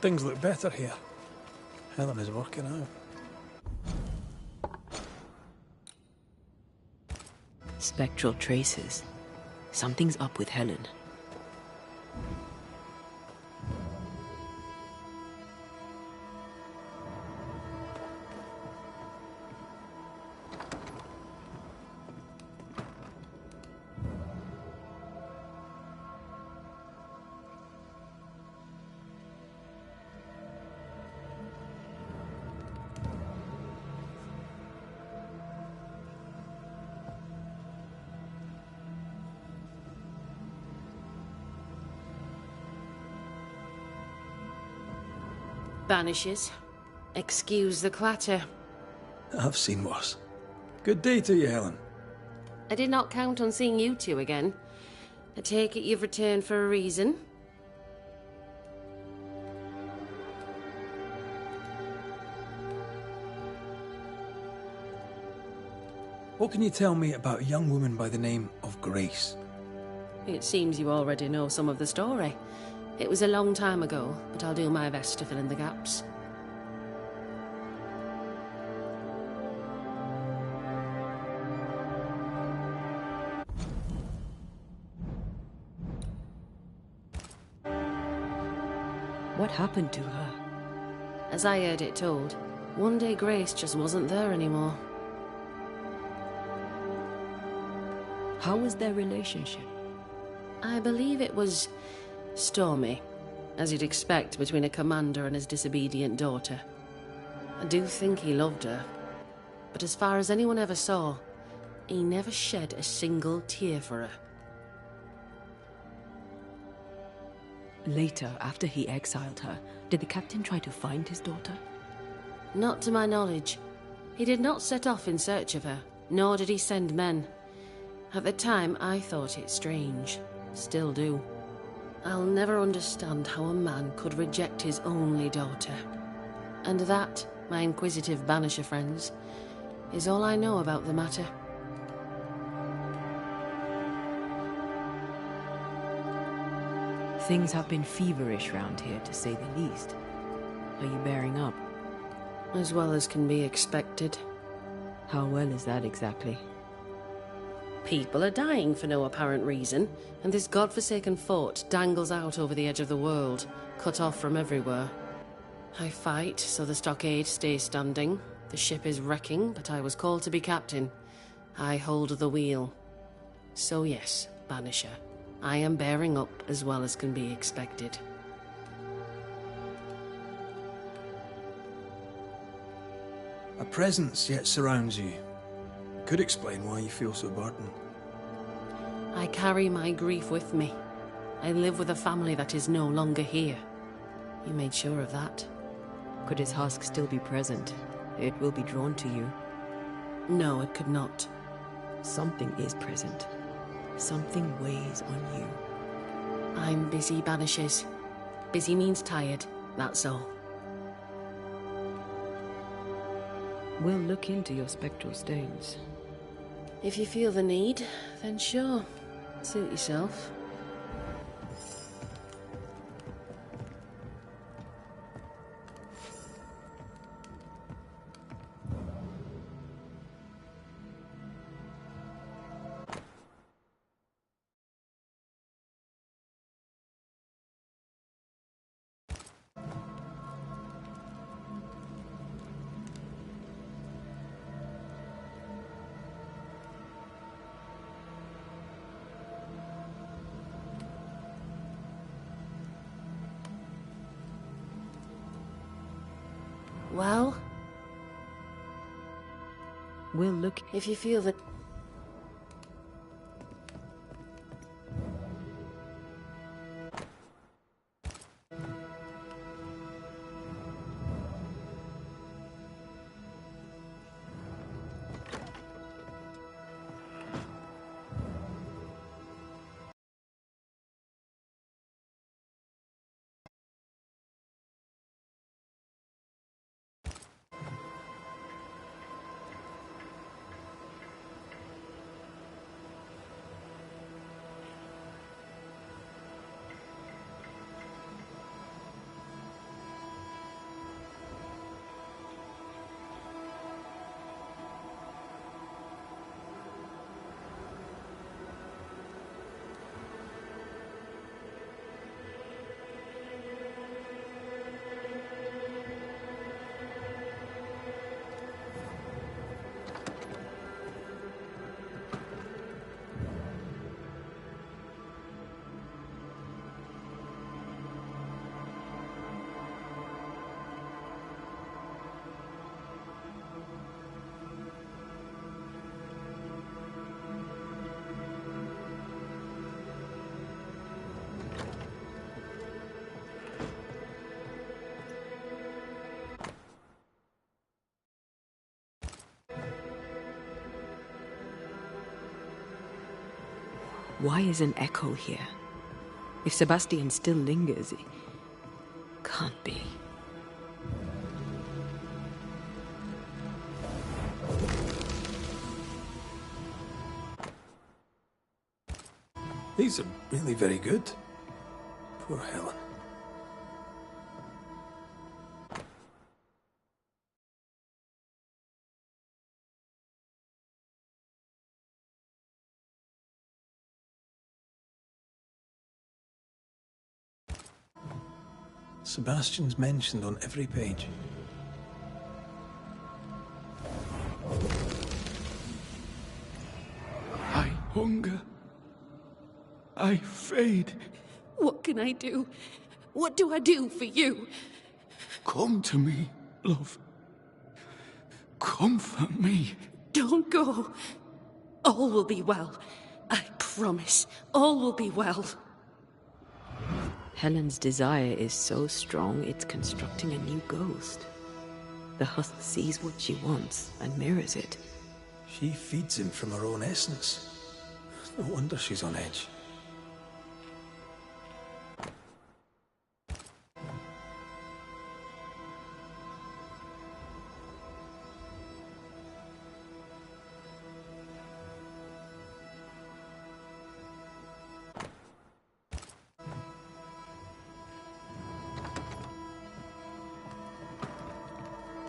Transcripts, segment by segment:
Things look better here. Helen is working out. Spectral traces. Something's up with Helen. Banishers. Excuse the clatter. I've seen worse. Good day to you, Helen. I did not count on seeing you two again. I take it you've returned for a reason? What can you tell me about a young woman by the name of Grace? It seems you already know some of the story. It was a long time ago, but I'll do my best to fill in the gaps. What happened to her? As I heard it told, one day Grace just wasn't there anymore. How was their relationship? I believe it was stormy, as you'd expect between a commander and his disobedient daughter. I do think he loved her, but as far as anyone ever saw, he never shed a single tear for her. Later, after he exiled her, did the captain try to find his daughter? Not to my knowledge. He did not set off in search of her, nor did he send men. At the time, I thought it strange. Still do. I'll never understand how a man could reject his only daughter. And that, my inquisitive Banisher friends, is all I know about the matter. Things have been feverish round here, to say the least. Are you bearing up? As well as can be expected. How well is that exactly? People are dying for no apparent reason, and this godforsaken fort dangles out over the edge of the world, cut off from everywhere. I fight so the stockade stays standing. The ship is wrecking, but I was called to be captain. I hold the wheel. So yes, Banisher, I am bearing up as well as can be expected. A presence yet surrounds you. Could explain why you feel so burdened. I carry my grief with me. I live with a family that is no longer here. You made sure of that? Could his husk still be present? It will be drawn to you. No, it could not. Something is present. Something weighs on you. I'm busy, Banishers. Busy means tired, that's all. We'll look into your spectral stains. If you feel the need, then sure. Suit yourself. Well? We'll look... If you feel that... Why is an echo here? If Sebastian still lingers, it can't be. These are really very good. Poor Helen. Sebastian's mentioned on every page. I hunger. I fade. What can I do? What do I do for you? Come to me, love. Comfort me. Don't go. All will be well. I promise. All will be well. Helen's desire is so strong, it's constructing a new ghost. The husk sees what she wants and mirrors it. She feeds him from her own essence. No wonder she's on edge.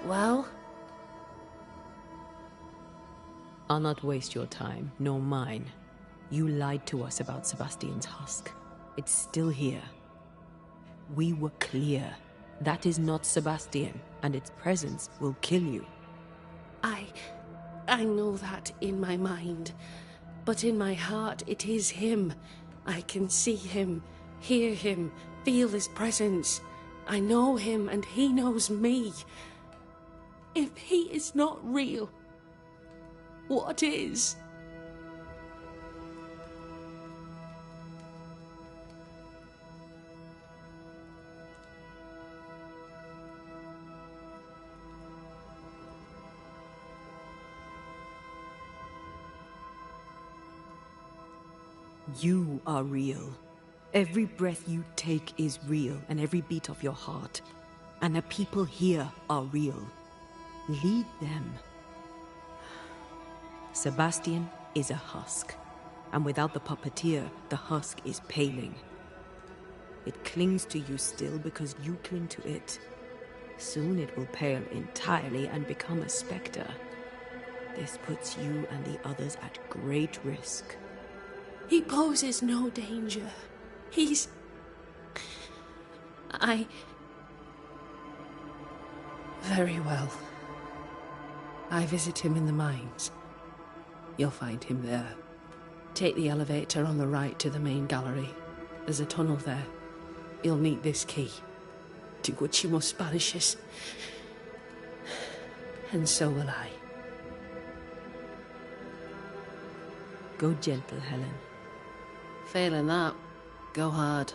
Well? I'll not waste your time, nor mine. You lied to us about Sebastian's husk. It's still here. We were clear. That is not Sebastian, and its presence will kill you. I know that in my mind. But in my heart, it is him. I can see him, hear him, feel his presence. I know him, and he knows me. If he is not real, what is? You are real. Every breath you take is real, and every beat of your heart. And the people here are real. Lead them. Sebastian is a husk, and without the puppeteer, the husk is paling. It clings to you still because you cling to it. Soon it will pale entirely and become a specter. This puts you and the others at great risk. He poses no danger. He's... Very well. I visit him in the mines. You'll find him there. Take the elevator on the right to the main gallery. There's a tunnel there. You'll need this key. Do what you must, Banishers. And so will I. Go gentle, Helen. Failing that, go hard.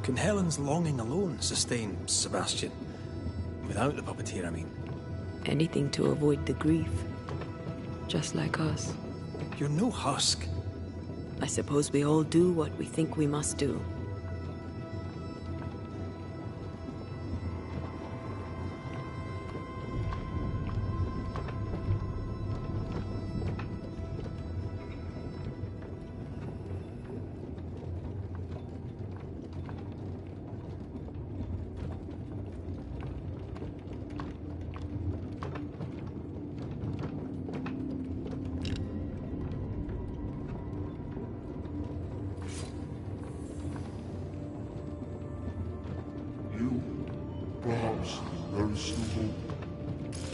Can Helen's longing alone sustain Sebastian? Without the puppeteer, I mean. Anything to avoid the grief. Just like us. You're no husk. I suppose we all do what we think we must do.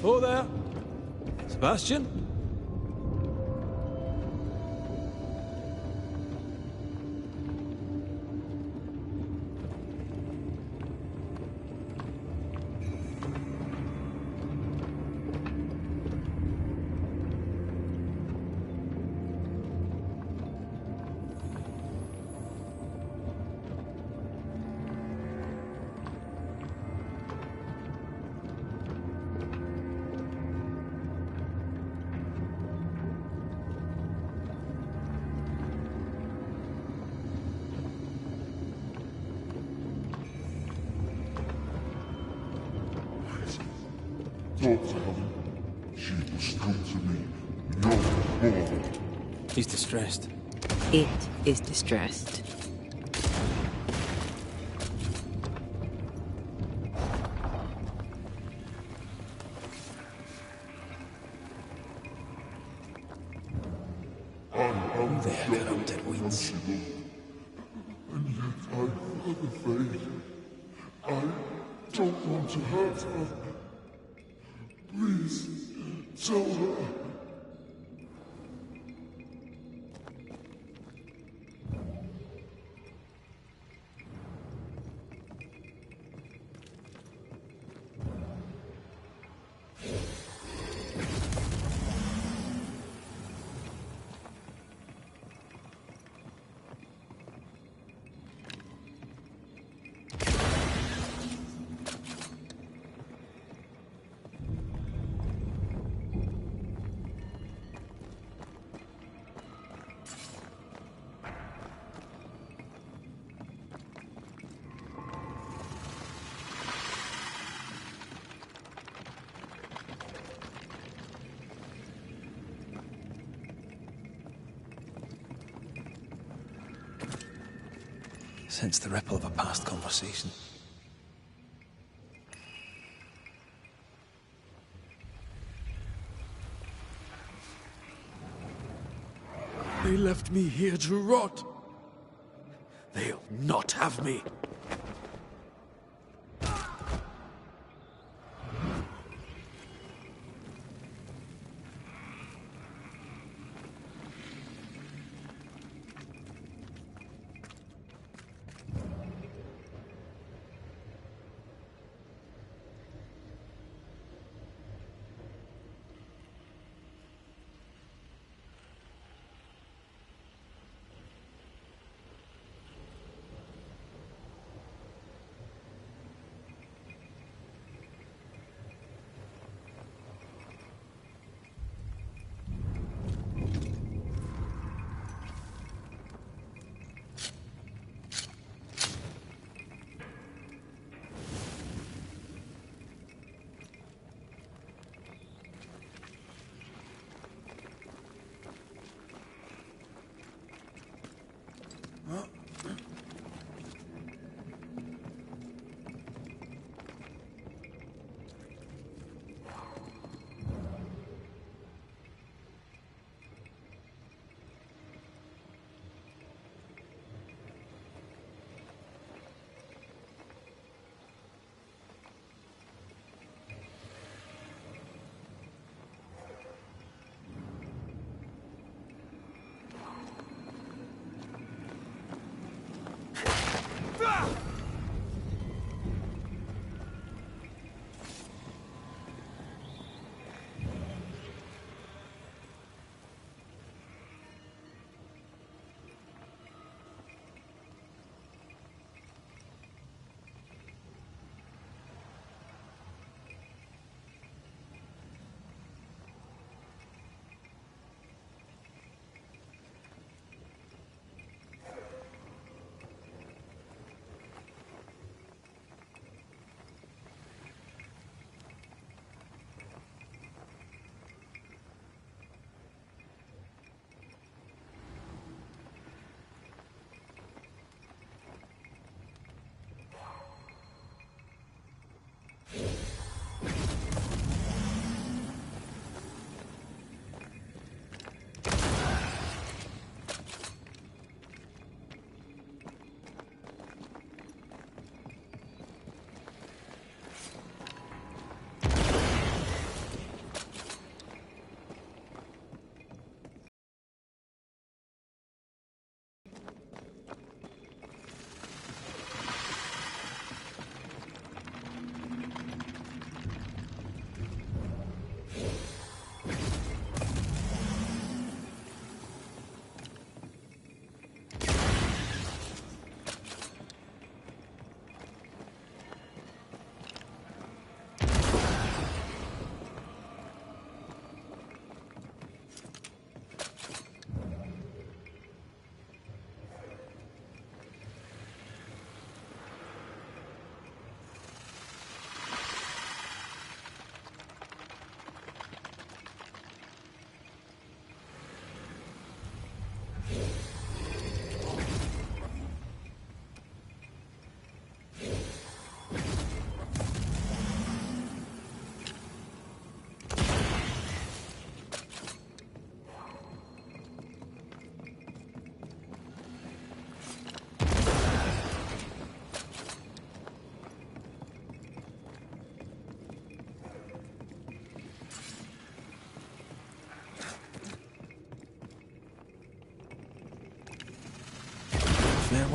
Oh there. Sebastian? Not Helen. She must come to me. No more. He's distressed. It is distressed. I am There, corrupted weeds. and yet I further fade. I don't want to hurt her. Please, tell her. Sense the ripple of a past conversation. They left me here to rot. They'll not have me.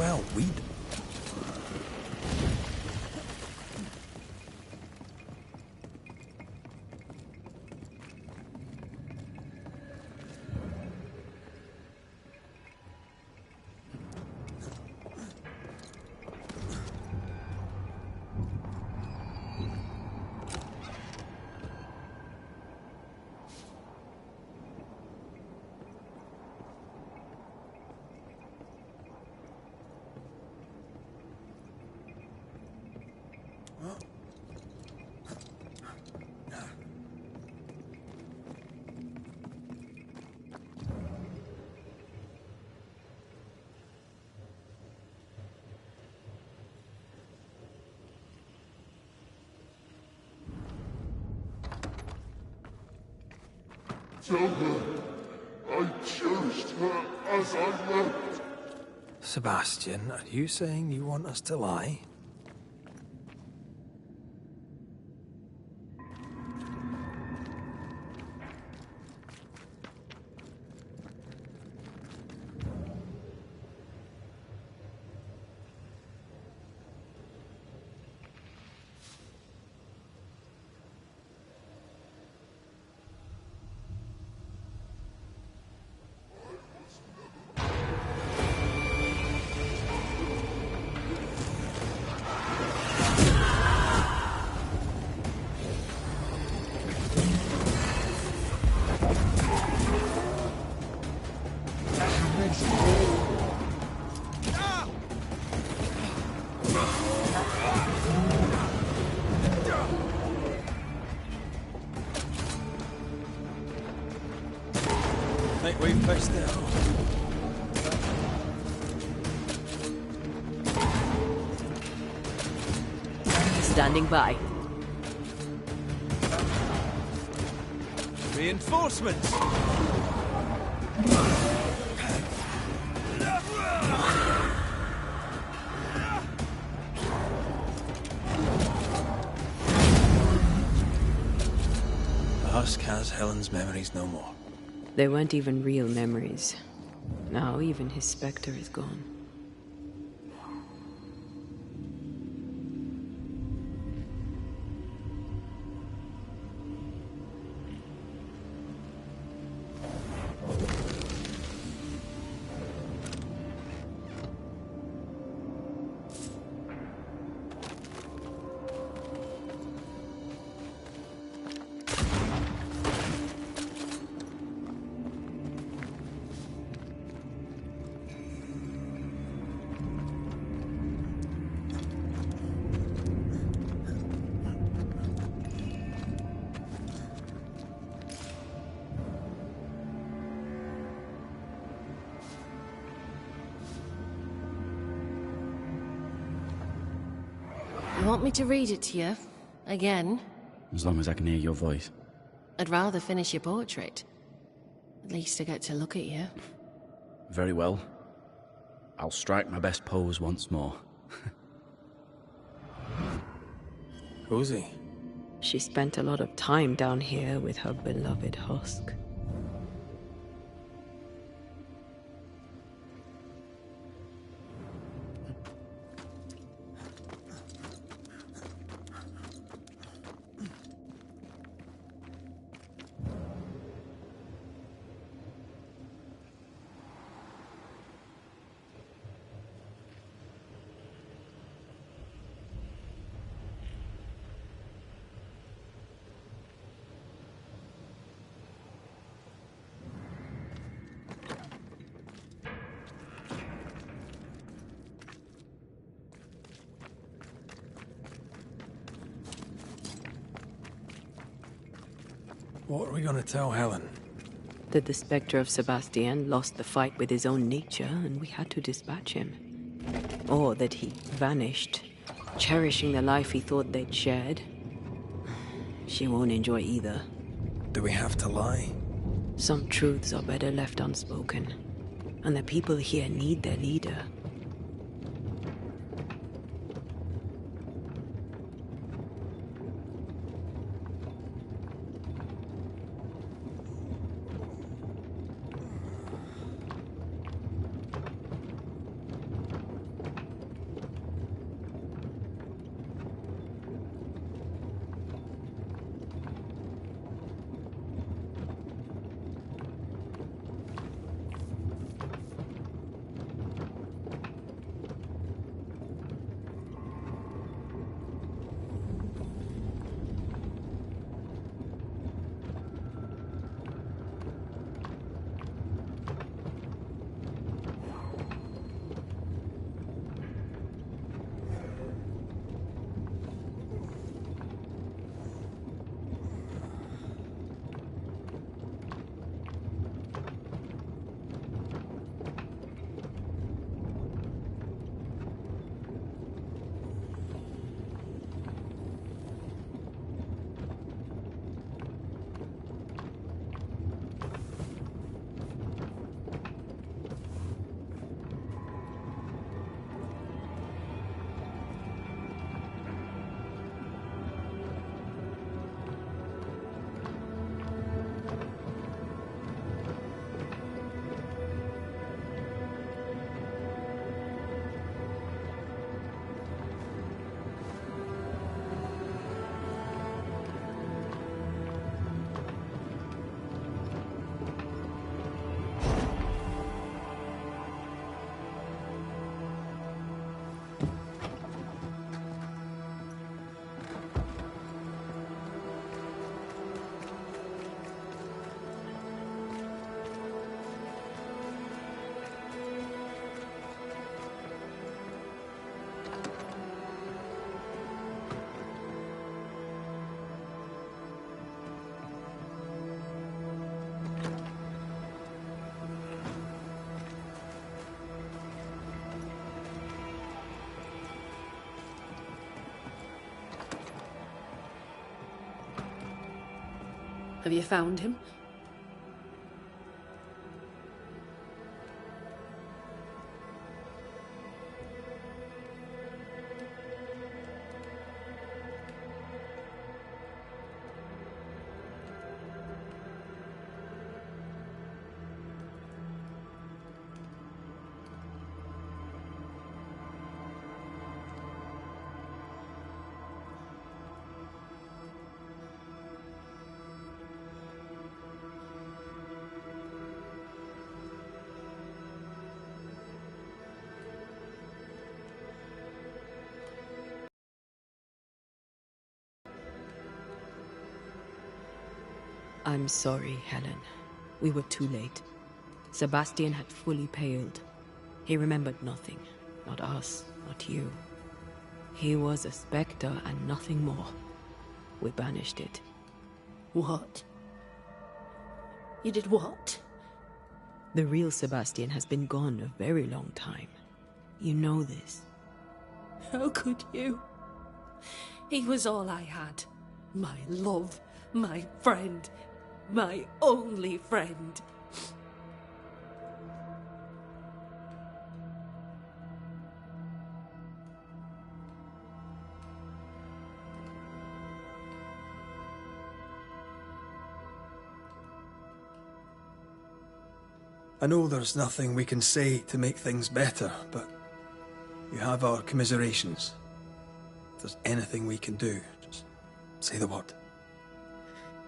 well. We'd... Tell her I cherished her as I left. Sebastian, are you saying you want us to lie? Think we've fixed it. Standing by. Reinforcements! The husk has Helen's memories no more. They weren't even real memories. Now even his specter is gone. You want me to read it to you? Again? As long as I can hear your voice. I'd rather finish your portrait. At least I get to look at you. Very well. I'll strike my best pose once more. Who's he? She spent a lot of time down here with her beloved husk. What are we gonna tell Helen? That the specter of Sebastian lost the fight with his own nature and we had to dispatch him. Or that he vanished, cherishing the life he thought they'd shared. She won't enjoy either. Do we have to lie? Some truths are better left unspoken. And the people here need their leader. Have you found him? I'm sorry, Helen. We were too late. Sebastian had fully paled. He remembered nothing. Not us, not you. He was a spectre and nothing more. We banished it. What? You did what? The real Sebastian has been gone a very long time. You know this. How could you? He was all I had. My love, my friend, my only friend. I know there's nothing we can say to make things better, but you have our commiserations. If there's anything we can do, just say the word.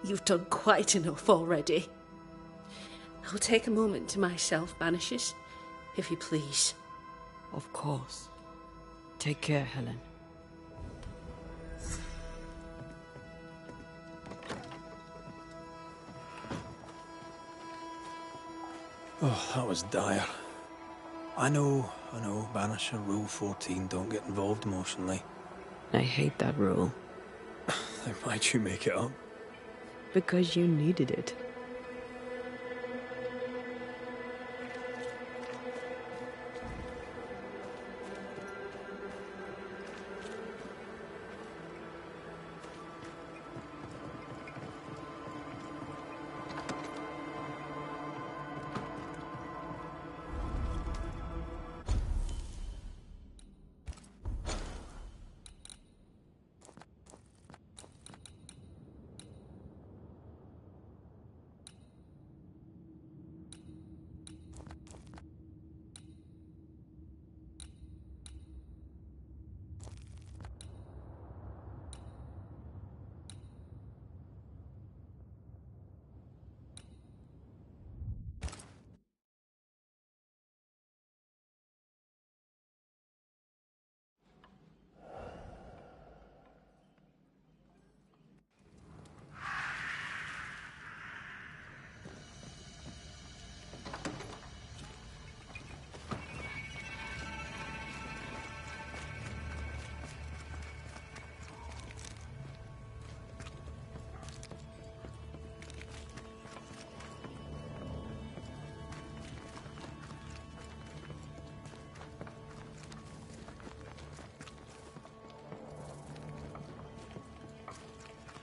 You've done quite enough already. I'll take a moment to myself, Banishers, if you please. Of course. Take care, Helen. Oh, that was dire. I know, Banisher Rule 14, don't get involved emotionally. I hate that rule. Then why'd you make it up? Because you needed it.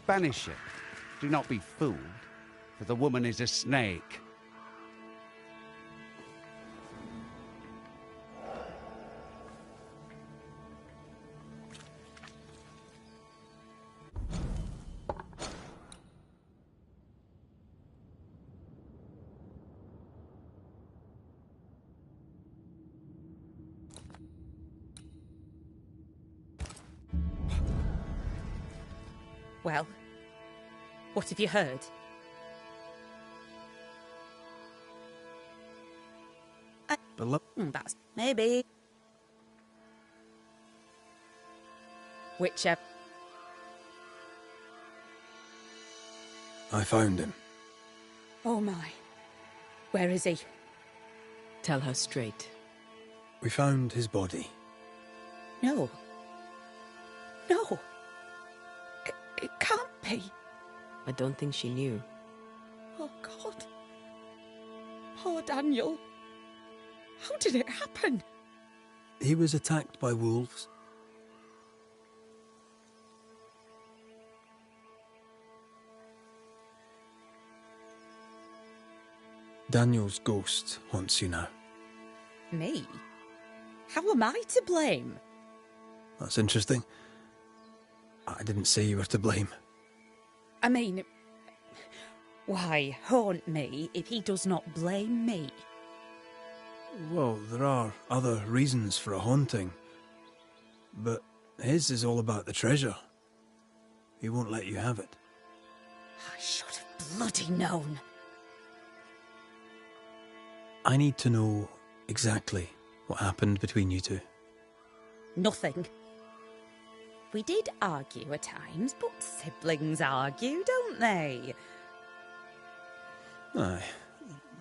Banish it. Do not be fooled, for the woman is a snake. Well, what have you heard? That's maybe. Whichever. I found him. Oh my. Where is he? Tell her straight. We found his body. No. No. It can't be. I don't think she knew. Oh, God. Poor Daniel. How did it happen? He was attacked by wolves. Daniel's ghost haunts you now. Me? How am I to blame? That's interesting. I didn't say you were to blame. I mean, why haunt me if he does not blame me? Well, there are other reasons for a haunting. But his is all about the treasure. He won't let you have it. I should have bloody known. I need to know exactly what happened between you two. Nothing. We did argue at times, but siblings argue, don't they? Aye.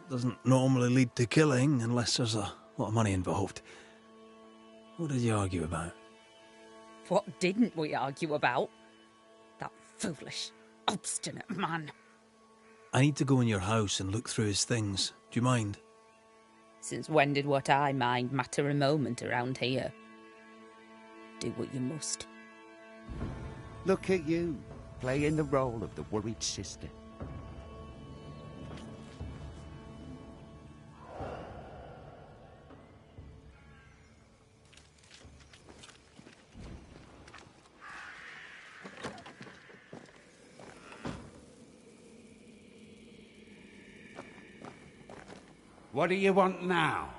Doesn't normally lead to killing unless there's a lot of money involved. What did you argue about? What didn't we argue about? That foolish, obstinate man. I need to go in your house and look through his things. Do you mind? Since when did what I mind matter a moment around here? Do what you must. Look at you, playing the role of the worried sister. What do you want now?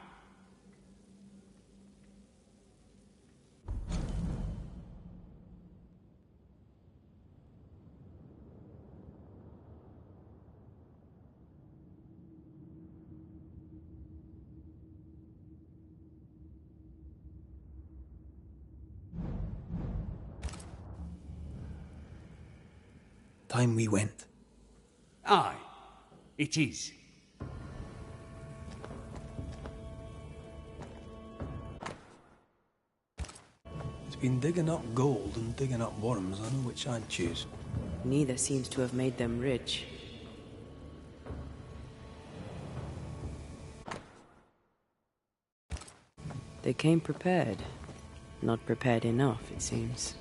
Time we went. Aye, it is. Between digging up gold and digging up worms, I know which I'd choose. Neither seems to have made them rich. They came prepared. Not prepared enough, it seems.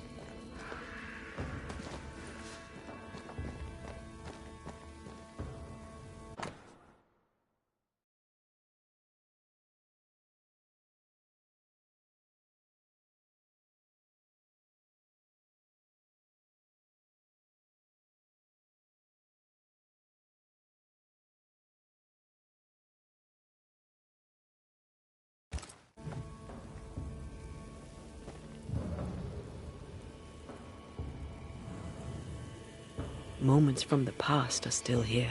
Moments from the past are still here.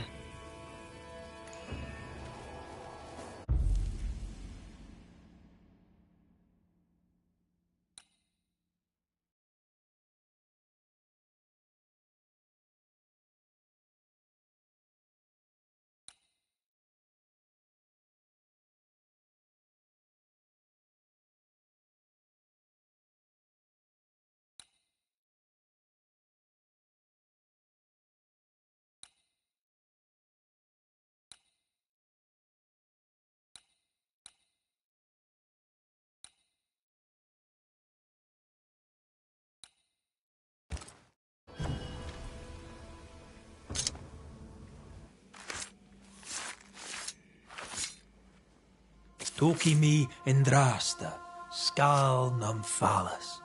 Toki mi indrasta, skal numphalis.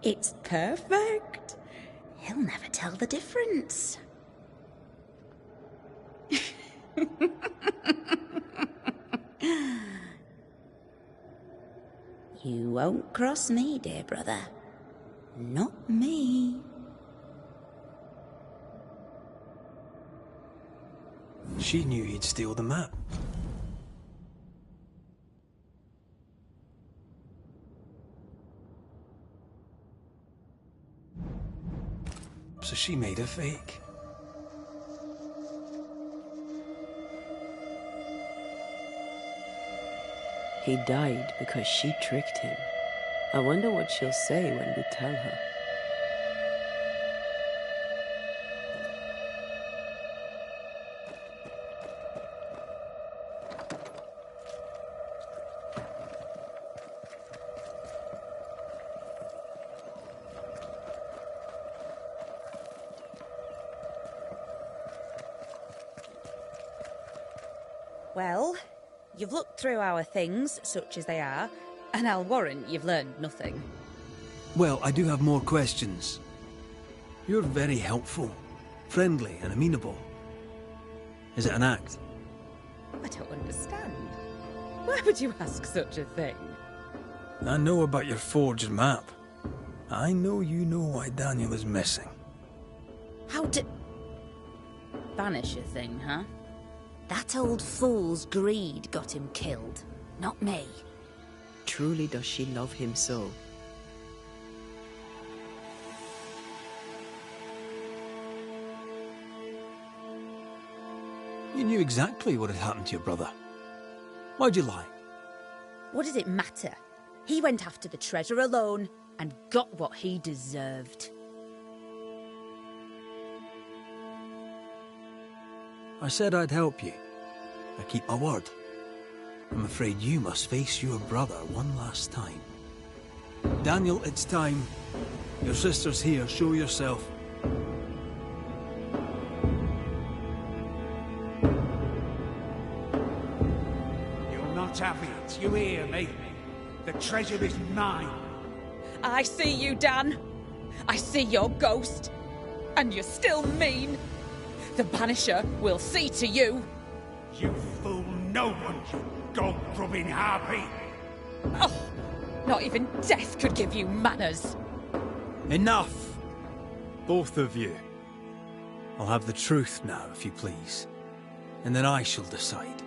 It's perfect. He'll never tell the difference. You won't cross me, dear brother. Not me. She knew he'd steal the map. So she made a fake. He died because she tricked him. I wonder what she'll say when we tell her. Well, you've looked through our things, such as they are, and I'll warrant you've learned nothing. Well, I do have more questions. You're very helpful, friendly and amenable. Is it an act? I don't understand. Why would you ask such a thing? I know about your forged map. I know you know why Daniel is missing. How did... Banisher thing, huh? That old fool's greed got him killed, not me. Truly does she love him so? You knew exactly what had happened to your brother. Why'd you lie? What does it matter? He went after the treasure alone and got what he deserved. I said I'd help you. I keep my word. I'm afraid you must face your brother one last time. Daniel, it's time. Your sister's here. Show yourself. You'll not have it, you hear me? The treasure is mine. I see you, Dan. I see your ghost. And you're still mean. The Banisher will see to you. You fool no one, you gold-grubbing harpy. Oh, not even death could give you manners. Enough! Both of you. I'll have the truth now, if you please. And then I shall decide.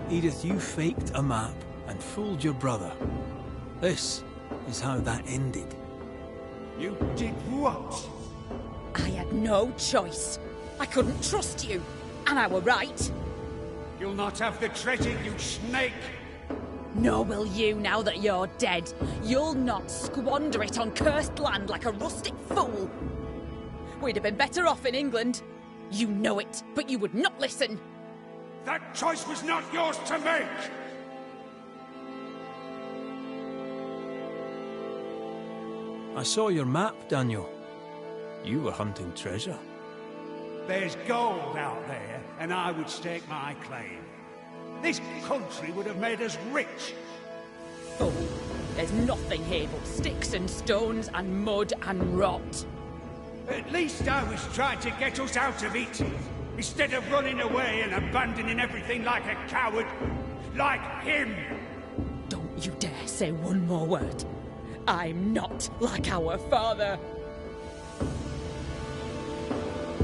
Edith, you faked a map and fooled your brother. This is how that ended. You did what? I had no choice. I couldn't trust you. And I were right. You'll not have the treasure, you snake! Nor will you now that you're dead. You'll not squander it on cursed land like a rustic fool. We'd have been better off in England. You know it, but you would not listen. That choice was not yours to make! I saw your map, Daniel. You were hunting treasure. There's gold out there, and I would stake my claim. This country would have made us rich. Fool. There's nothing here but sticks and stones and mud and rot. At least I was trying to get us out of it, instead of running away and abandoning everything like a coward, like him. Don't you dare say one more word. I'm not like our father.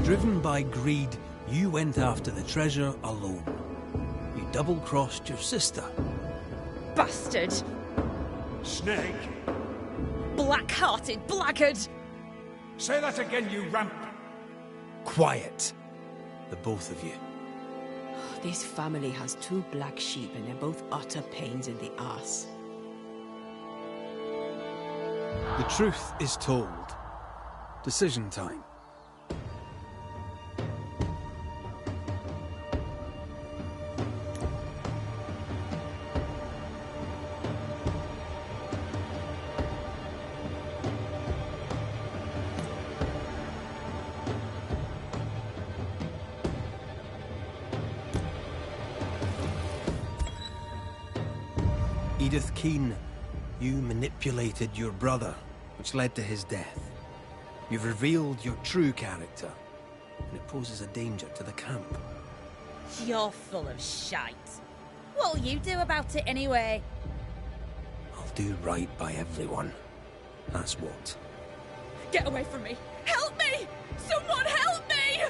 Driven by greed, you went after the treasure alone. You double-crossed your sister. Bastard! Snake. Black-hearted blackguard! Say that again, you ramp. Quiet. The both of you. This family has two black sheep and they're both utter pains in the arse. The truth is told. Decision time. Edith Keane, you manipulated your brother, which led to his death. You've revealed your true character, and it poses a danger to the camp. You're full of shite. What'll you do about it anyway? I'll do right by everyone. That's what. Get away from me! Help me! Someone help me!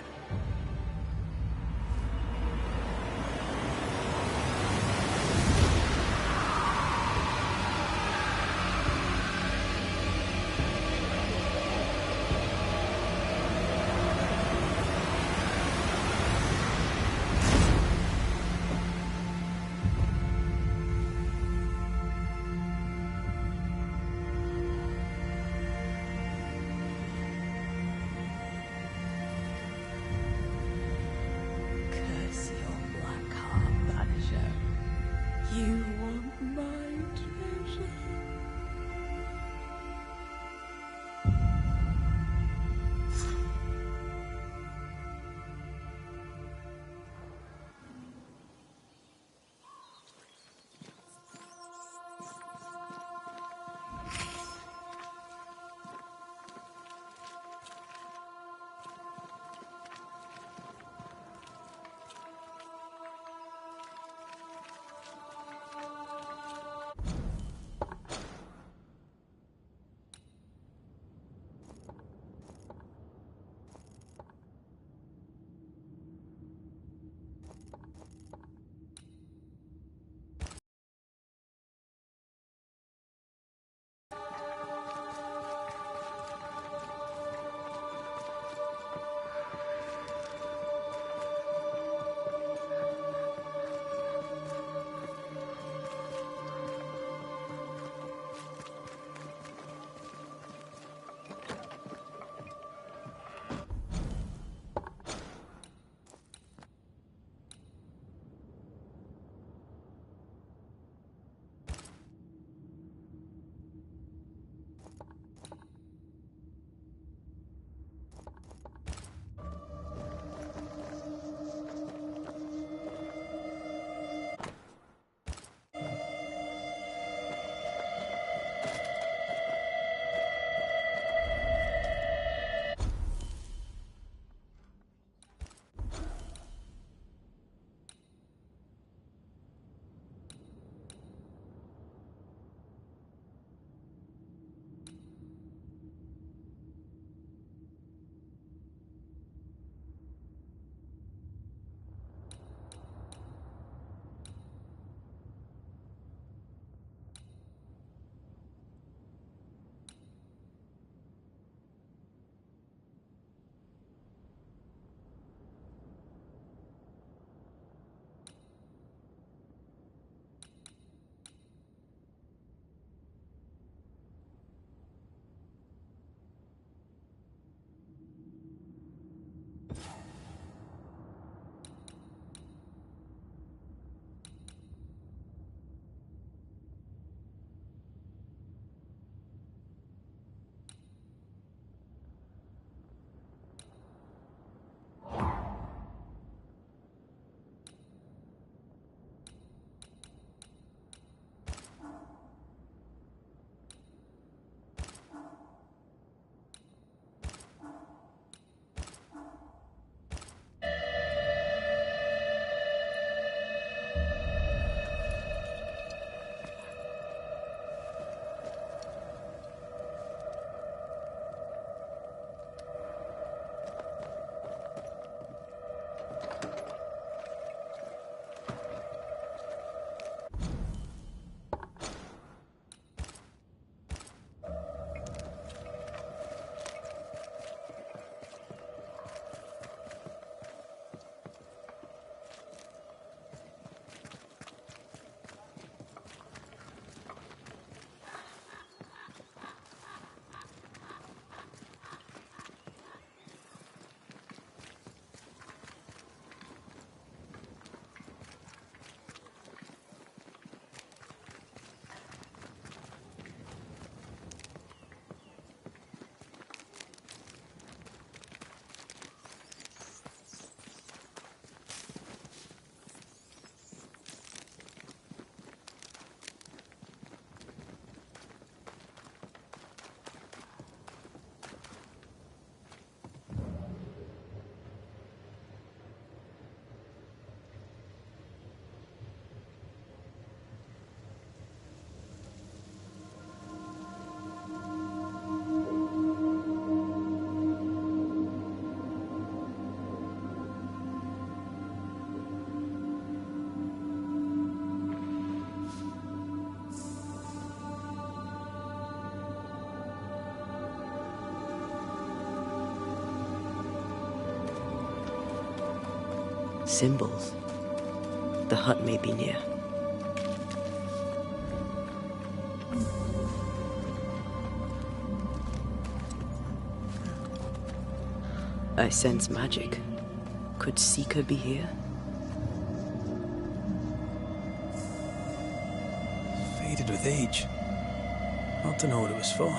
Symbols. The hut may be near. I sense magic. Could Seeker be here? Faded with age. Not to know what it was for.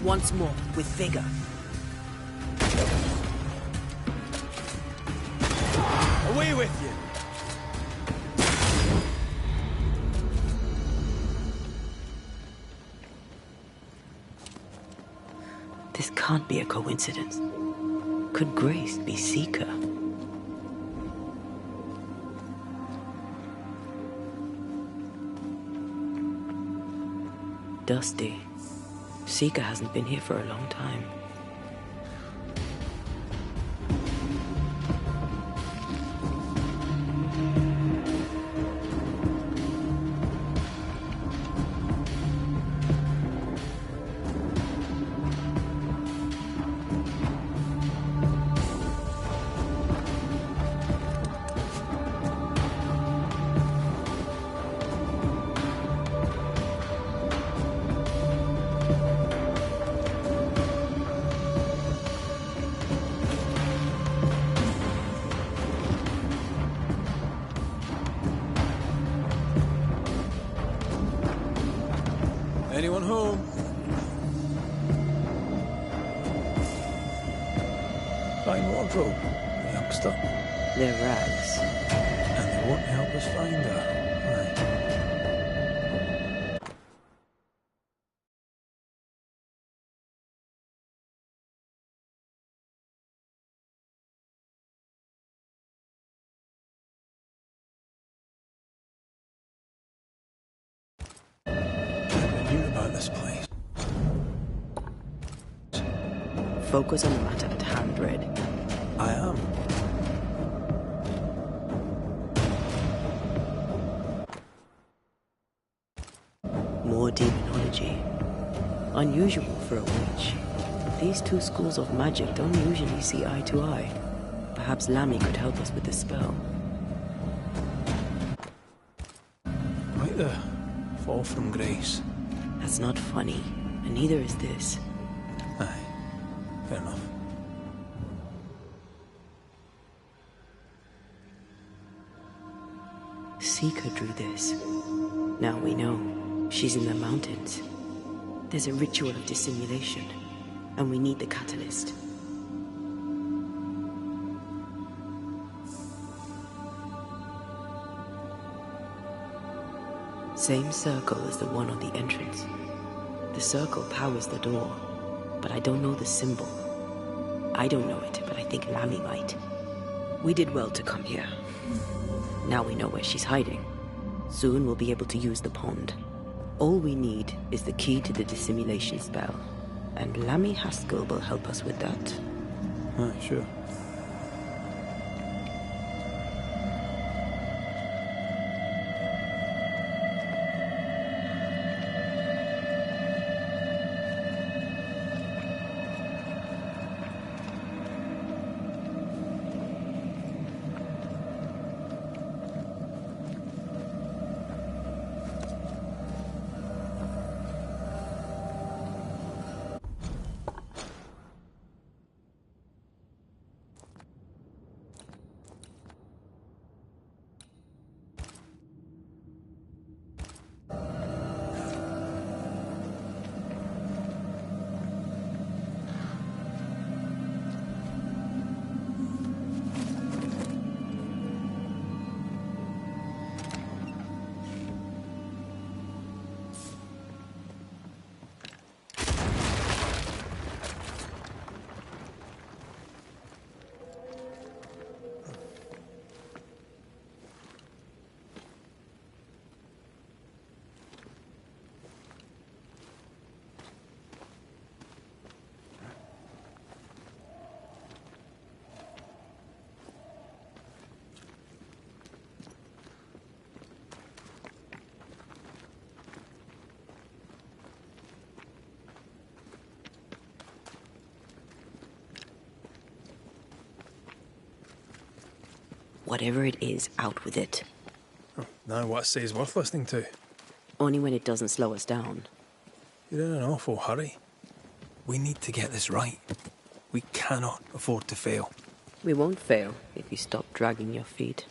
Once more, with vigor. Away with you! This can't be a coincidence. Could Grace be Seeker? Dusty. Seeker hasn't been here for a long time. Anyone home? info, the youngster. They're rags. And they won't help us find her. Aye. I knew about this place. Focus on the matter at hand, Red. I am. More demonology. Unusual for a witch. These two schools of magic don't usually see eye to eye. Perhaps Lammy could help us with the spell. Might the fall from grace. That's not funny, and neither is this. Aye, fair enough. Seeker drew this. Now we know. She's in the mountains. There's a ritual of dissimulation, and we need the catalyst. Same circle as the one on the entrance. The circle powers the door, but I don't know the symbol. I don't know it, but I think Lammy might. We did well to come here. Now we know where she's hiding. Soon we'll be able to use the pond. All we need is the key to the dissimulation spell, and Lammy Haskell will help us with that. Aye, sure. Whatever it is, out with it. Now what says worth listening to? Only when it doesn't slow us down. You're in an awful hurry. We need to get this right. We cannot afford to fail. We won't fail if you stop dragging your feet.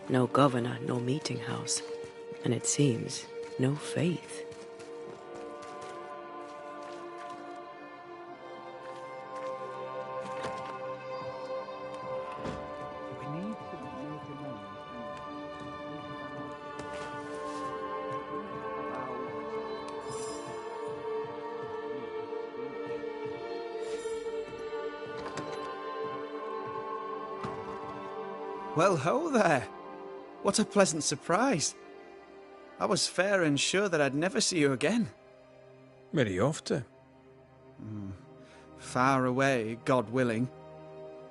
No governor, no meeting house. And it seems, no faith. Well, ho there! What a pleasant surprise. I was fair and sure that I'd never see you again. Where are you off to? Far away, God willing.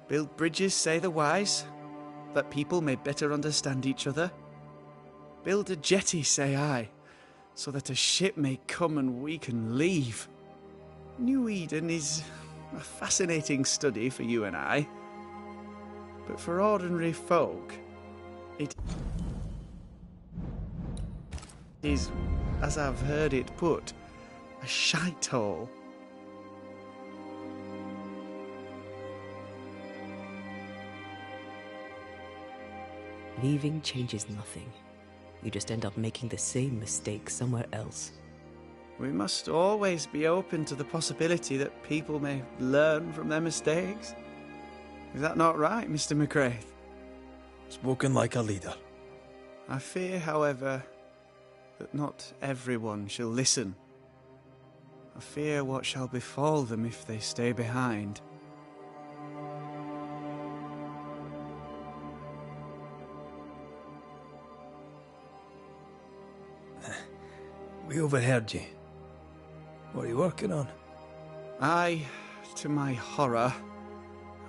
Build bridges, say the wise, that people may better understand each other. Build a jetty, say I, so that a ship may come and we can leave. New Eden is a fascinating study for you and I. But for ordinary folk, it is, as I've heard it put, a shithole. Leaving changes nothing. You just end up making the same mistake somewhere else. We must always be open to the possibility that people may learn from their mistakes. Is that not right, Mr. McCraith? Spoken like a leader. I fear, however, that not everyone shall listen. I fear what shall befall them if they stay behind. We overheard you. What are you working on? I, to my horror,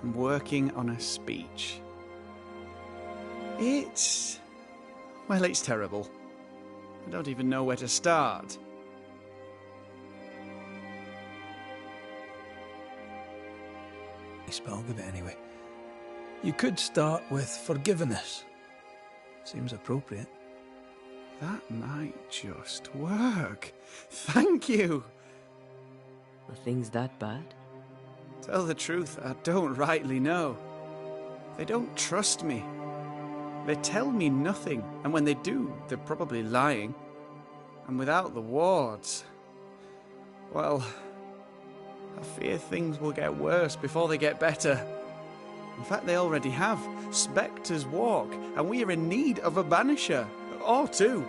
am working on a speech. It's terrible. I don't even know where to start. I'll give it anyway. You could start with forgiveness. Seems appropriate. That might just work. Thank you. Are things that bad? Tell the truth, I don't rightly know. They don't trust me. They tell me nothing, and when they do, they're probably lying. And without the wards, well, I fear things will get worse before they get better. In fact, they already have. Spectres walk, and we are in need of a banisher, or two.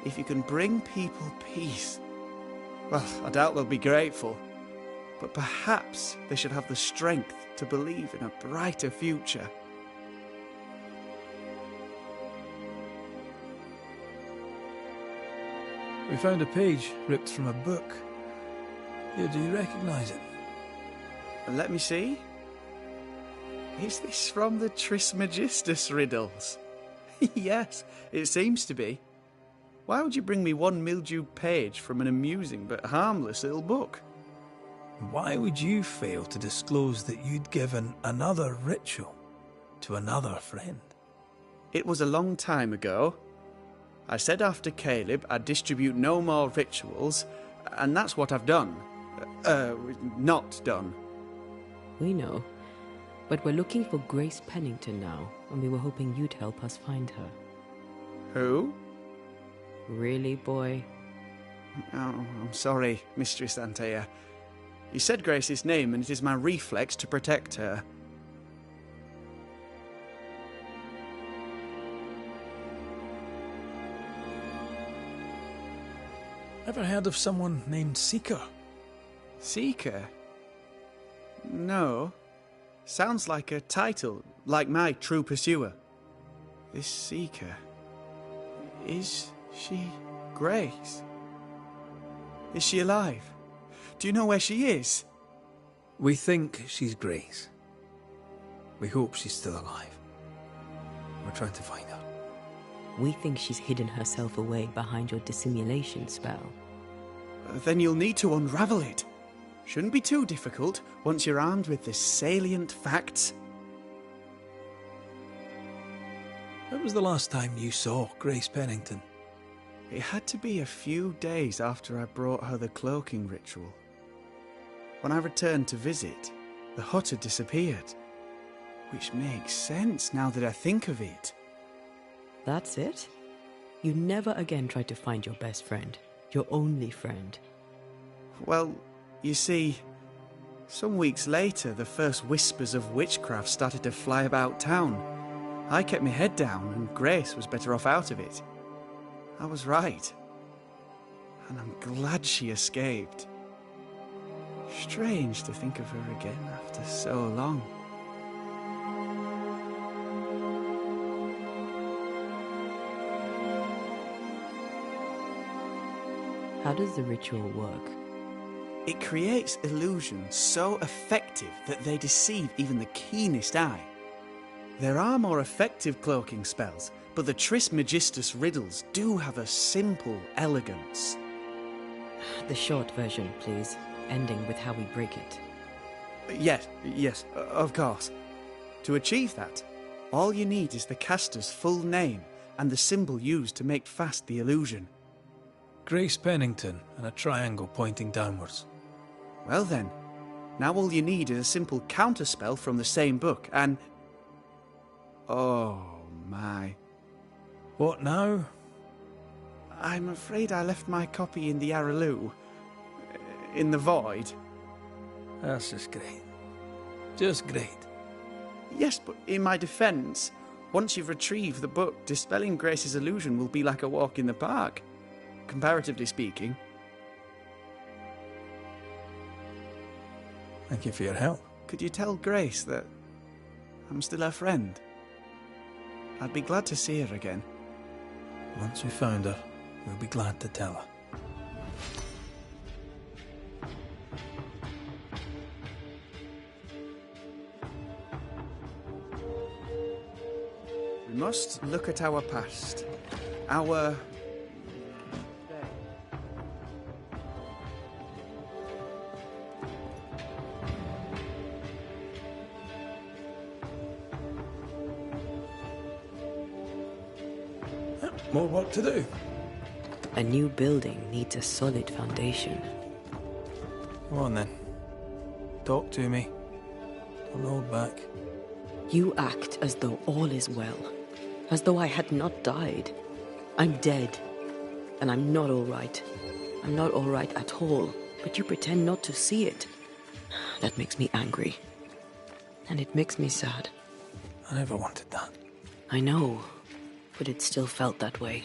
If you can bring people peace, well, I doubt they'll be grateful. But perhaps they should have the strength to believe in a brighter future. We found a page ripped from a book. Here, do you recognize it? Let me see. Is this from the Trismegistus riddles? Yes, it seems to be. Why would you bring me one mildewed page from an amusing but harmless little book? Why would you fail to disclose that you'd given another ritual to another friend? It was a long time ago. I said after Caleb I'd distribute no more rituals, and that's what I've done. Not done. We know. But we're looking for Grace Pennington now, and we were hoping you'd help us find her. Who? Really, boy? Oh, I'm sorry, Mistress Antea. You said Grace's name, and it is my reflex to protect her. Ever heard of someone named Seeker? Seeker? No. Sounds like a title, like my True Pursuer. This Seeker... Is she Grace? Is she alive? Do you know where she is? We think she's Grace. We hope she's still alive. We're trying to find her. We think she's hidden herself away behind your dissimulation spell. Then you'll need to unravel it. Shouldn't be too difficult once you're armed with the salient facts. When was the last time you saw Grace Pennington? It had to be a few days after I brought her the cloaking ritual. When I returned to visit, the hut had disappeared. Which makes sense now that I think of it. That's it? You never again tried to find your best friend, your only friend. Well, you see, some weeks later the first whispers of witchcraft started to fly about town. I kept my head down and Grace was better off out of it. I was right. And I'm glad she escaped. Strange to think of her again after so long. How does the ritual work? It creates illusions so effective that they deceive even the keenest eye. There are more effective cloaking spells, but the Trismegistus riddles do have a simple elegance. The short version, please, ending with how we break it. Yes, of course. To achieve that, all you need is the caster's full name and the symbol used to make fast the illusion. Grace Pennington and a triangle pointing downwards. Well then, now all you need is a simple counterspell from the same book and... Oh my. What now? I'm afraid I left my copy in the Araloo. In the void. That's just great. Just great. Yes, but in my defence, once you've retrieved the book, dispelling Grace's illusion will be like a walk in the park. Comparatively speaking. Thank you for your help. Could you tell Grace that I'm still her friend? I'd be glad to see her again. Once we found her, we'll be glad to tell her. We must look at our past. Our... More work to do. A new building needs a solid foundation. Go on then. Talk to me. Don't hold back. You act as though all is well, As though I had not died. I'm dead. And I'm not all right. I'm not all right at all. But you pretend not to see it. That makes me angry. And it makes me sad. I never wanted that. I know. But it still felt that way.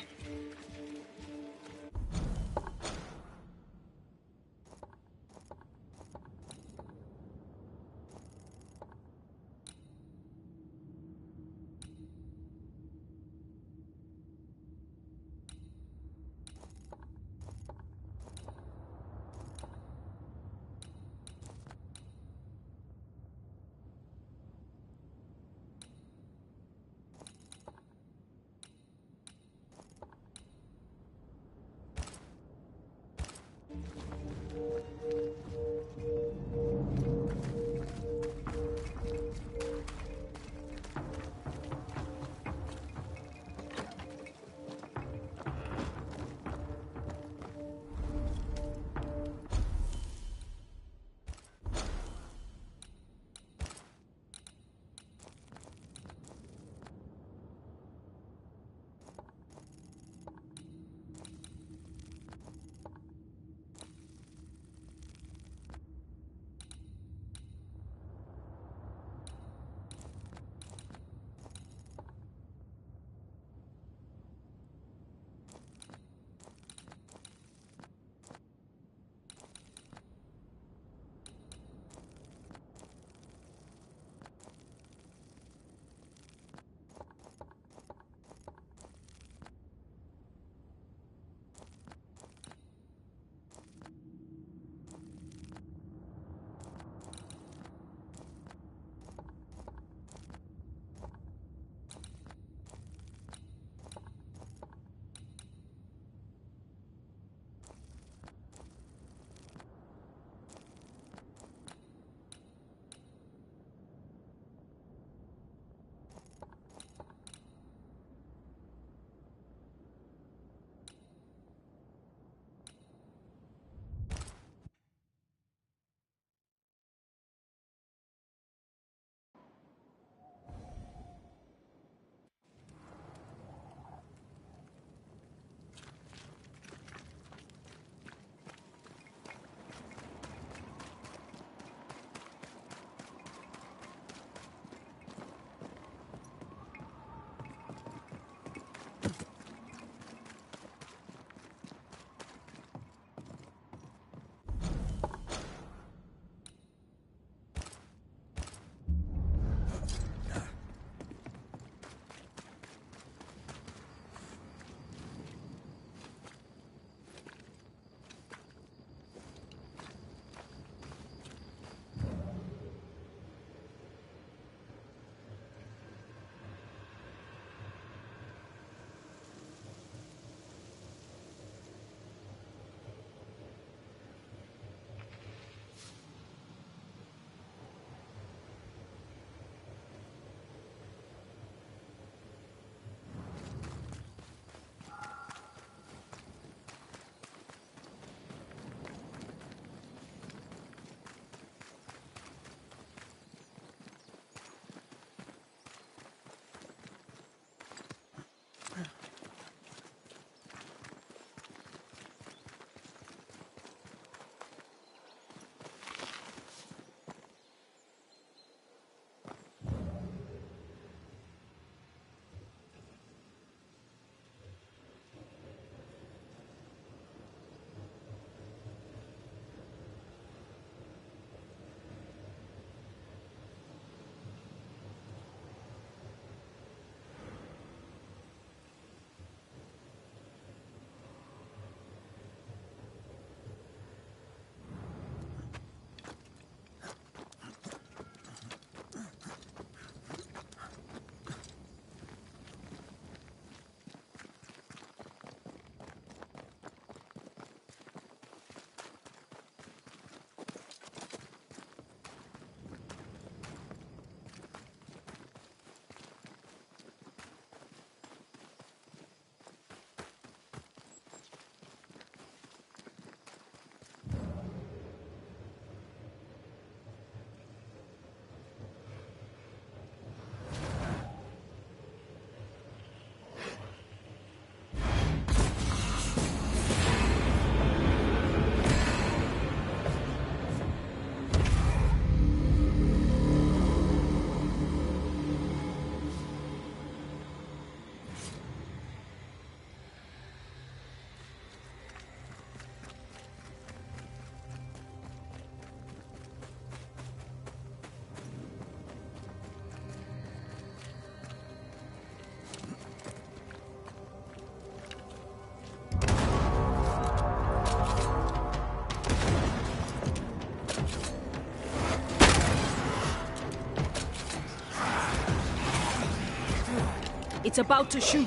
It's about to shoot.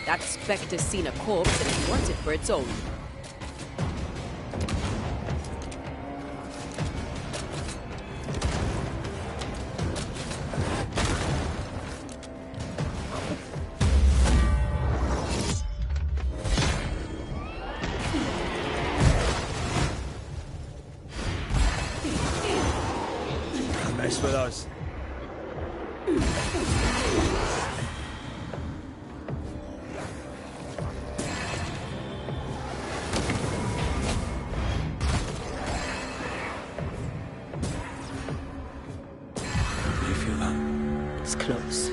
That spectre's seen a corpse and it wants it for its own. Mess with us. You feel that? It's close.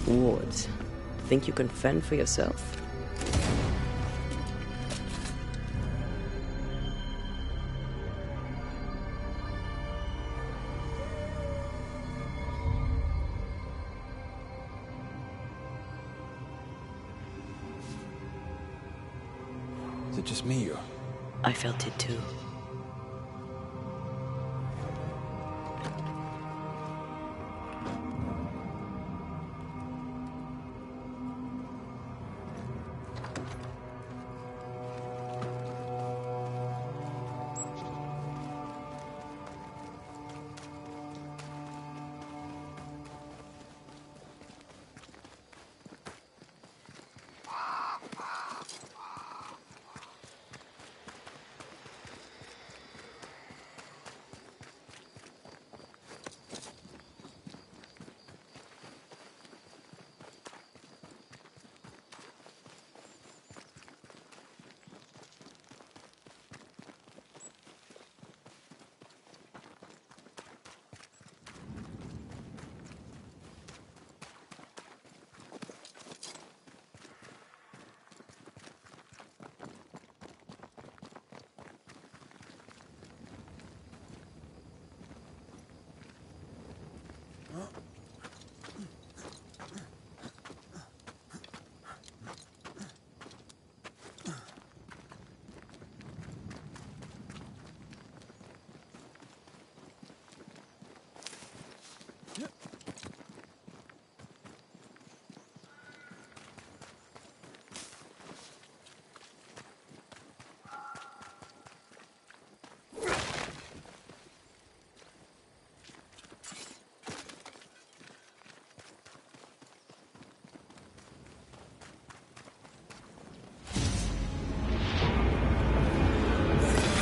Wards, think you can fend for yourself? Is it just me or? I felt it too.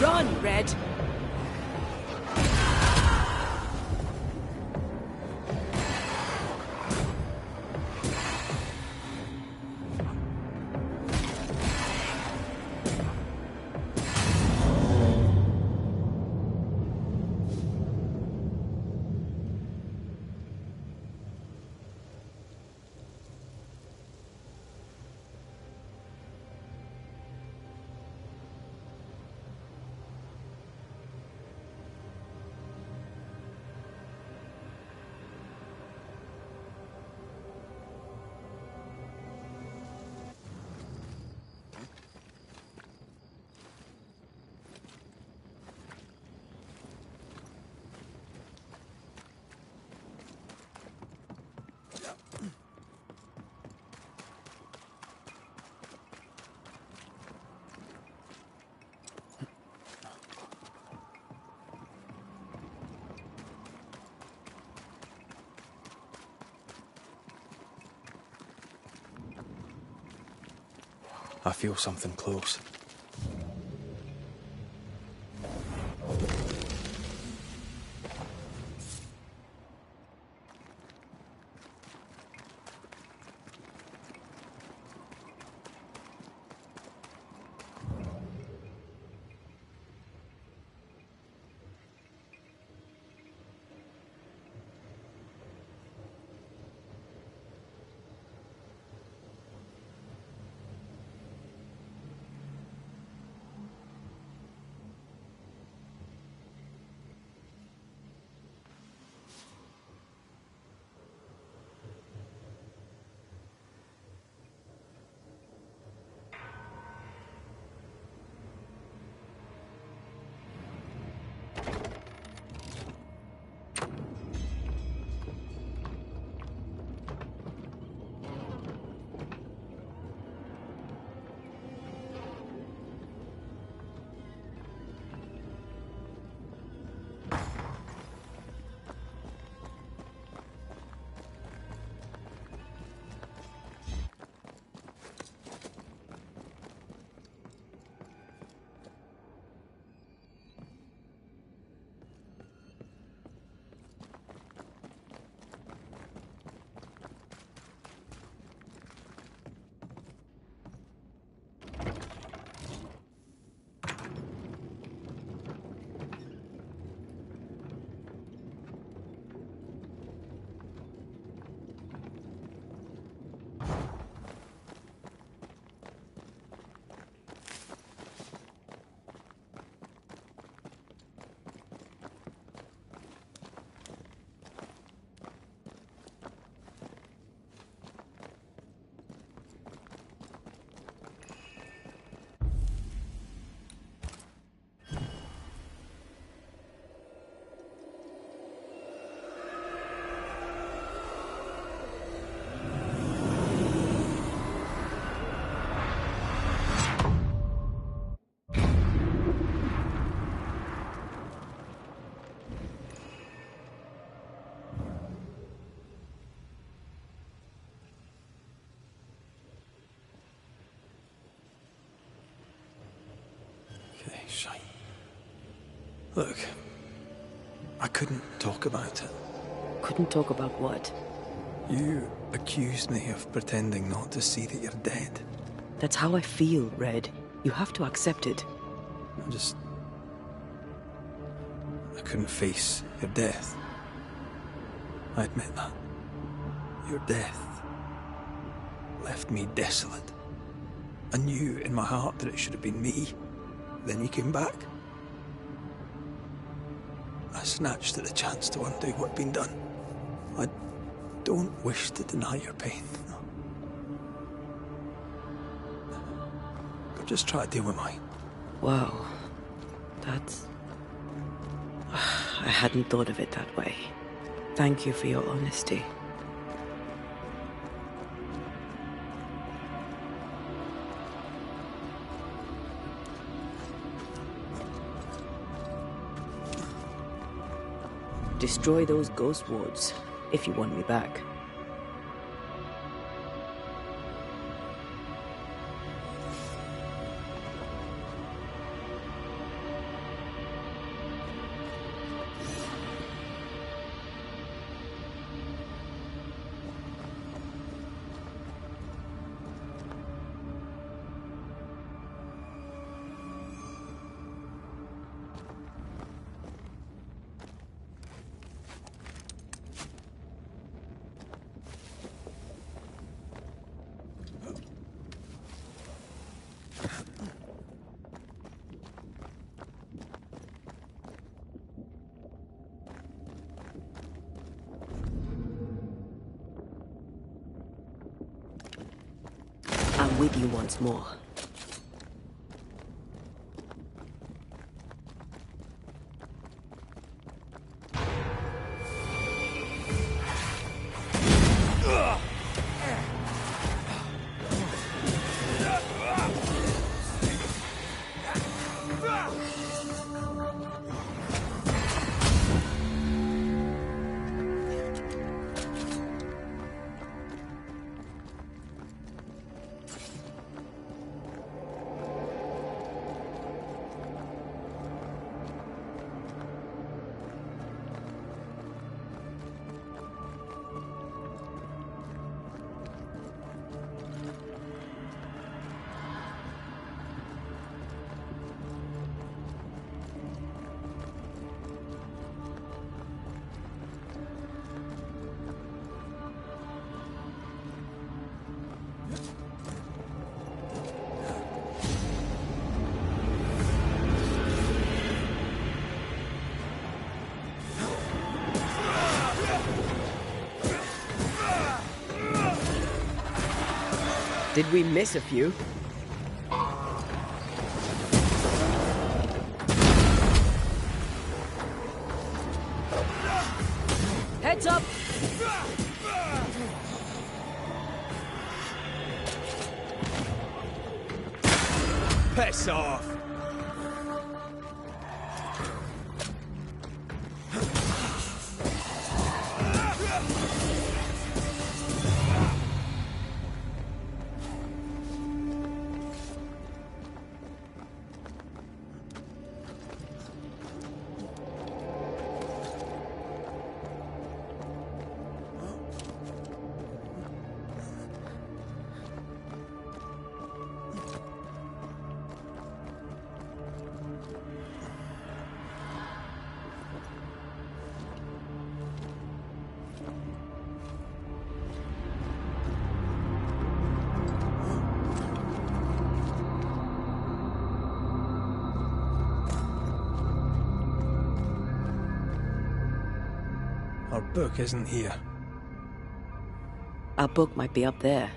Run, Red! I feel something close. Shite. Look, I couldn't talk about it. Couldn't talk about what? You accused me of pretending not to see that you're dead. That's how I feel, Red. You have to accept it. I couldn't face your death. I admit that. Your death left me desolate. I knew in my heart that it should have been me. Then you came back. I snatched at the chance to undo what had been done. I don't wish to deny your pain. No. But just try to deal with mine. Wow. That's... I hadn't thought of it that way. Thank you for your honesty. Destroy those ghost wards, if you want me back. I'm with you once more. Did we miss a few? Heads up! Piss off! Our book isn't here. Our book might be up there.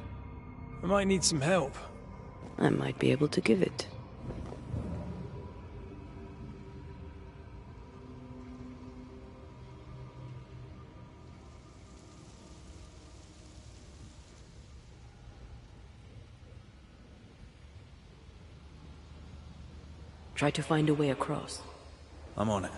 We might need some help. I might be able to give it. Try to find a way across. I'm on it.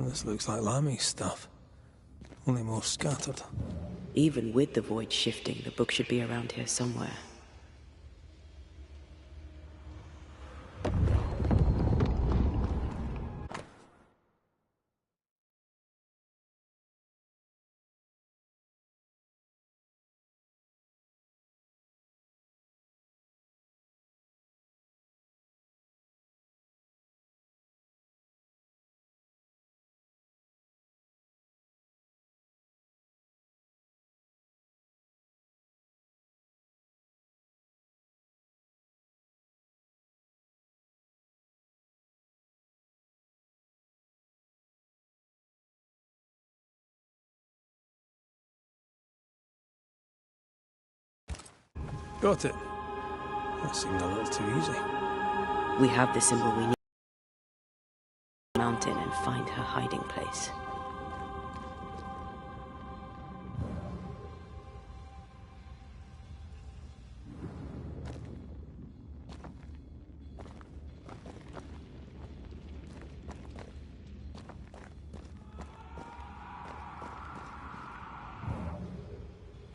This looks like Lammy's stuff. Only more scattered. Even with the void shifting, the book should be around here somewhere. Got it. That seemed a little too easy. We have the symbol we need. Mountain and find her hiding place.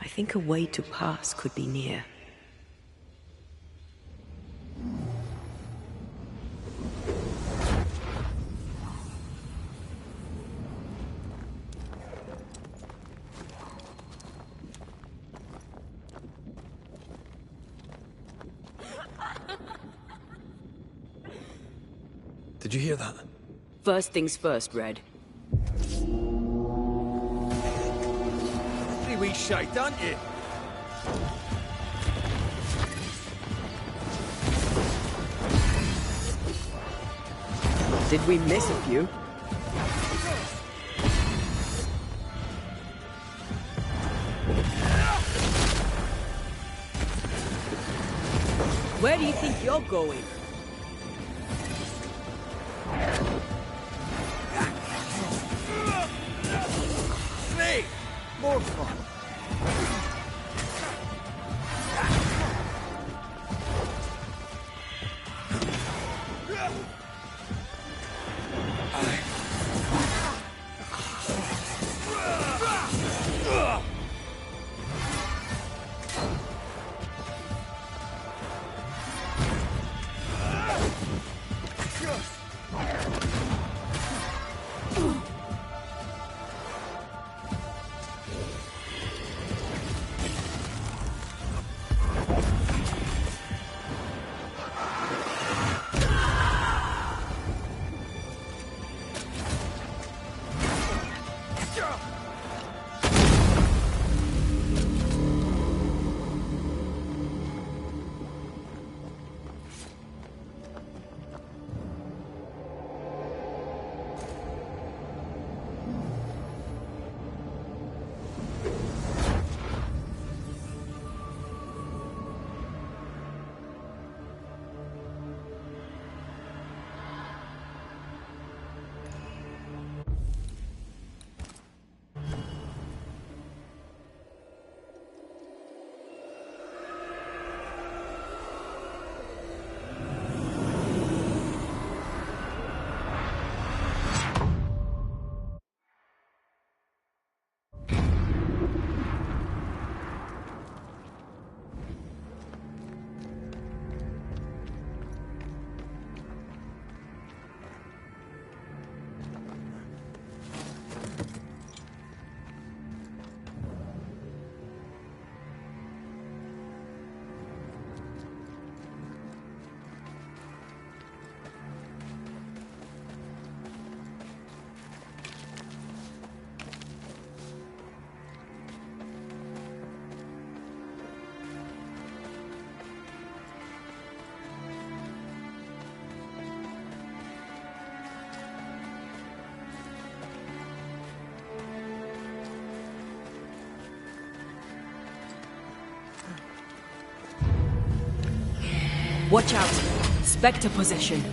I think a way to pass could be near. Did you hear that? First things first, Red. Pretty wee shite, aren't you? Did we miss a few? Where do you think you're going? Hey! More fun. Watch out! Spectre possession.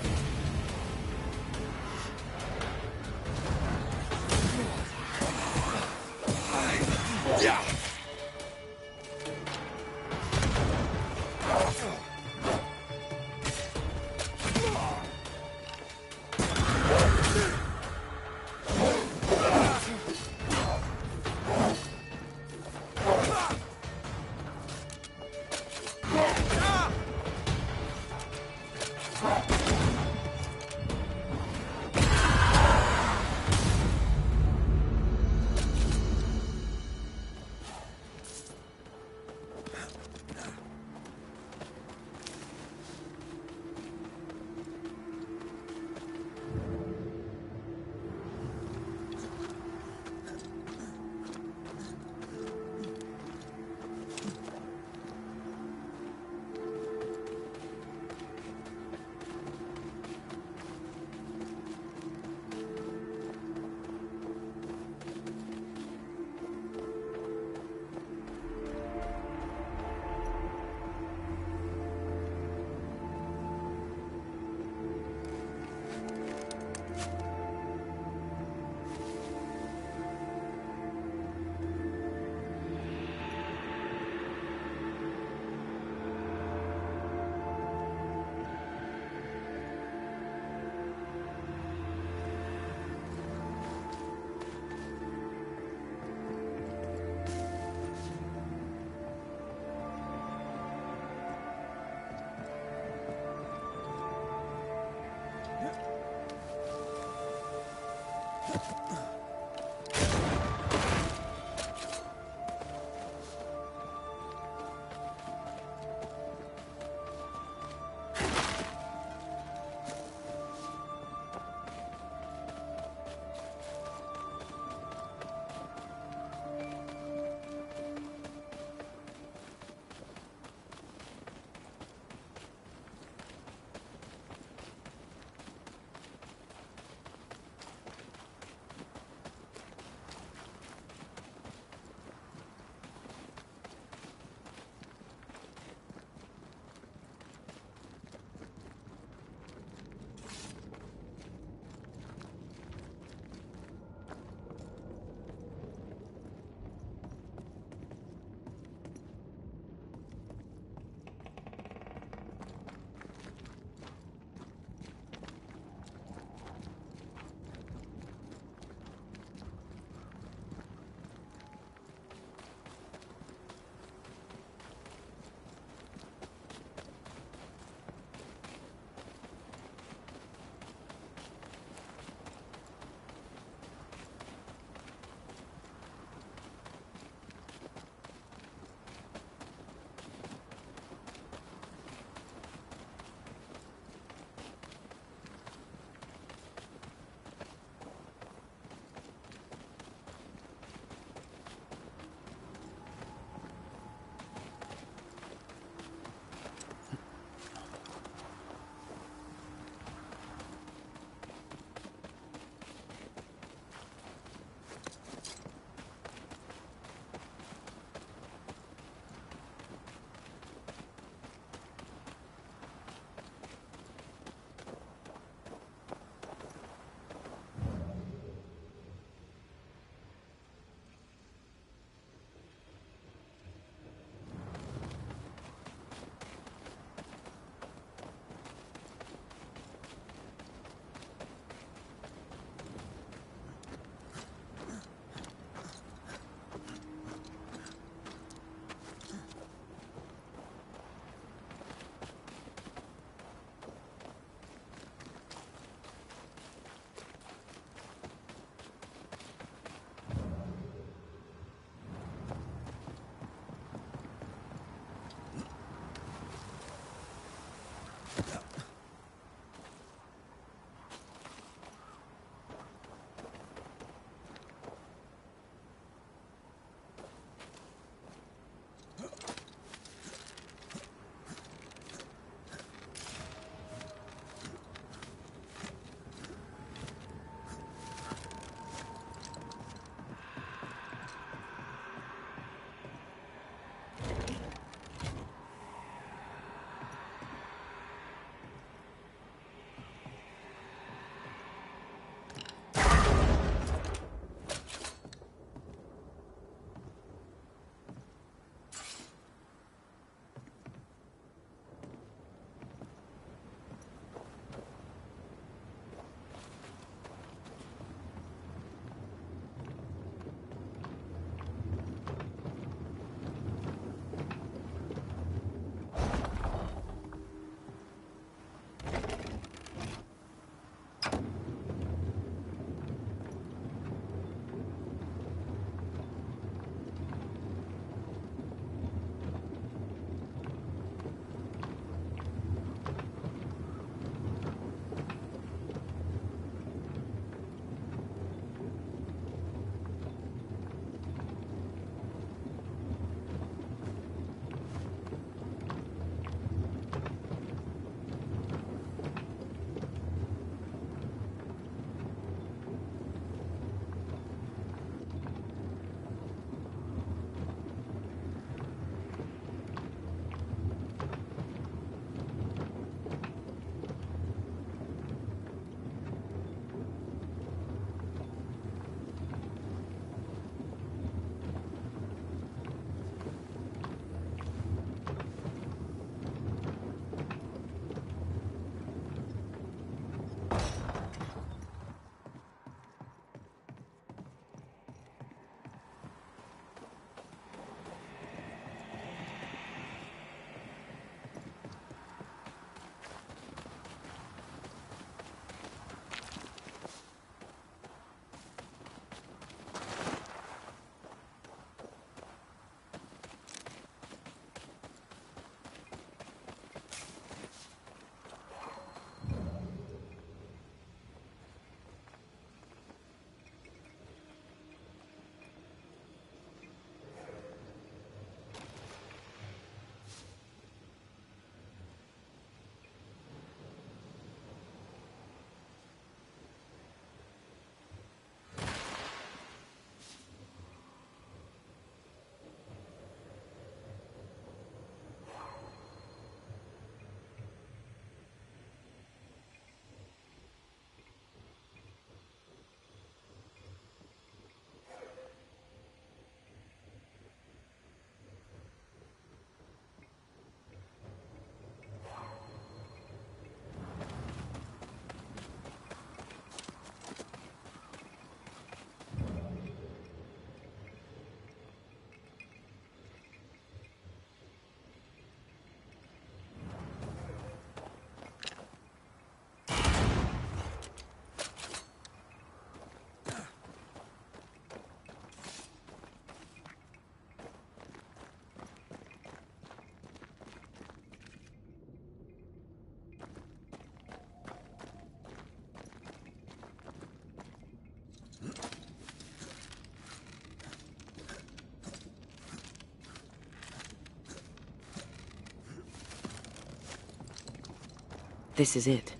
This is it.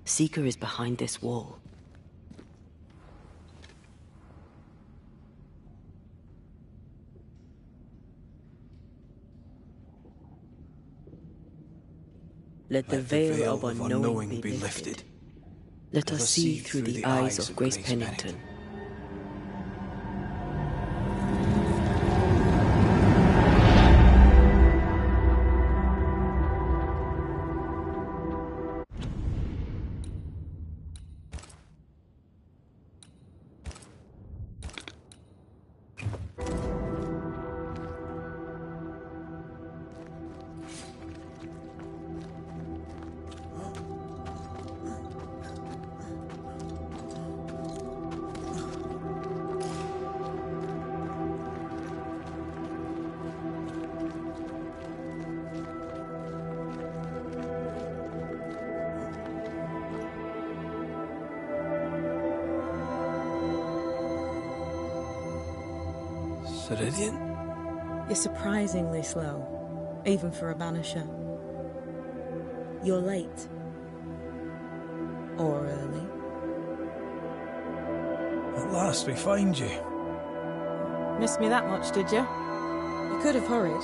Seeker is behind this wall. Let the veil of unknowing be lifted. Let us see through the eyes of Grace Pennington. Ceridian? You're surprisingly slow, even for a Banisher. You're late. Or early. At last we find you. Missed me that much, did you? You could have hurried.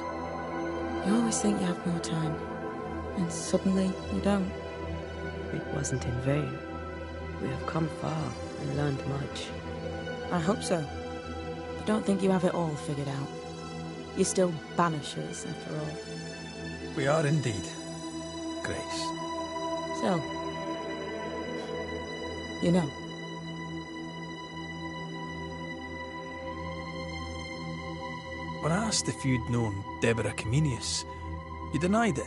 You always think you have more time, and suddenly you don't. It wasn't in vain. We have come far and learned much. I hope so. But don't think you have it all figured out. You're still Banishers, after all. We are indeed, Grace. So, you know. When I asked if you'd known Deborah Comenius, you denied it.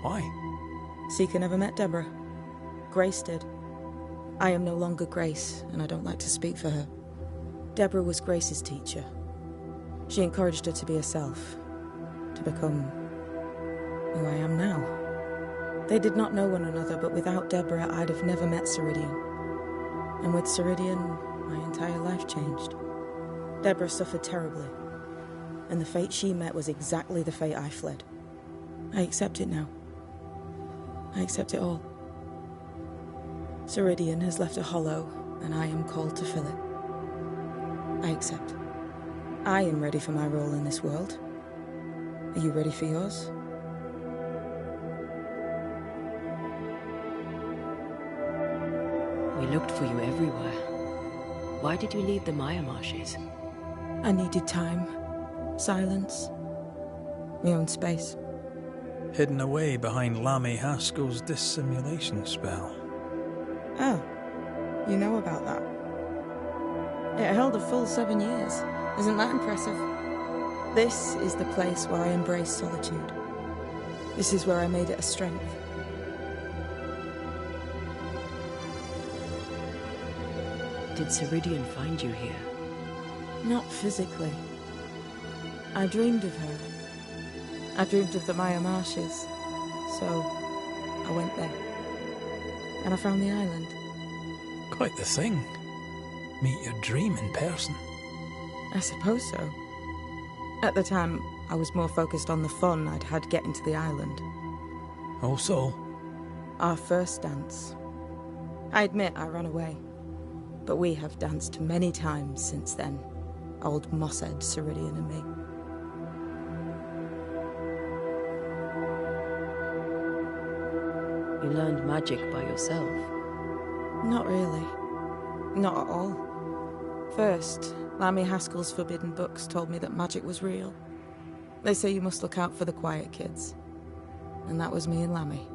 Why? Seeker never met Deborah. Grace did. I am no longer Grace, and I don't like to speak for her. Deborah was Grace's teacher. She encouraged her to be herself, to become who I am now. They did not know one another, but without Deborah, I'd have never met Ceridian. And with Ceridian, my entire life changed. Deborah suffered terribly, and the fate she met was exactly the fate I fled. I accept it now. I accept it all. Ceridian has left a hollow, and I am called to fill it. I accept. I am ready for my role in this world. Are you ready for yours? We looked for you everywhere. Why did you leave the Maya Marshes? I needed time, silence, my own space. Hidden away behind Lammy Haskell's dissimulation spell. Oh, you know about that. It held a full 7 years. Isn't that impressive? This is the place where I embraced solitude. This is where I made it a strength. Did Ceridian find you here? Not physically. I dreamed of her. I dreamed of the Maya Marshes. So, I went there. And I found the island. Quite the thing. Meet your dream in person. I suppose so. At the time, I was more focused on the fun I'd had getting to the island. Also? Our first dance. I admit I ran away. But we have danced many times since then. Old Mosshead, Ceridian and me. You learned magic by yourself? Not really. Not at all. First, Lammy Haskell's forbidden books told me that magic was real. They say you must look out for the quiet kids. And that was me and Lammy.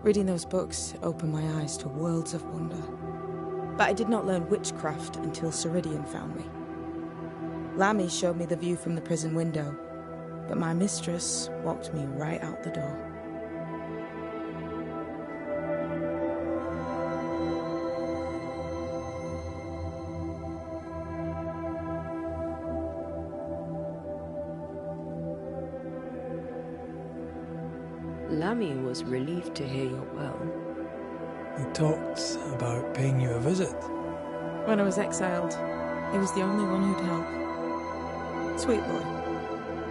Reading those books opened my eyes to worlds of wonder. But I did not learn witchcraft until Ceridian found me. Lammy showed me the view from the prison window, but my mistress walked me right out the door. Lammy was relieved to hear you're well. He talked about paying you a visit. When I was exiled, he was the only one who'd help. Sweet boy.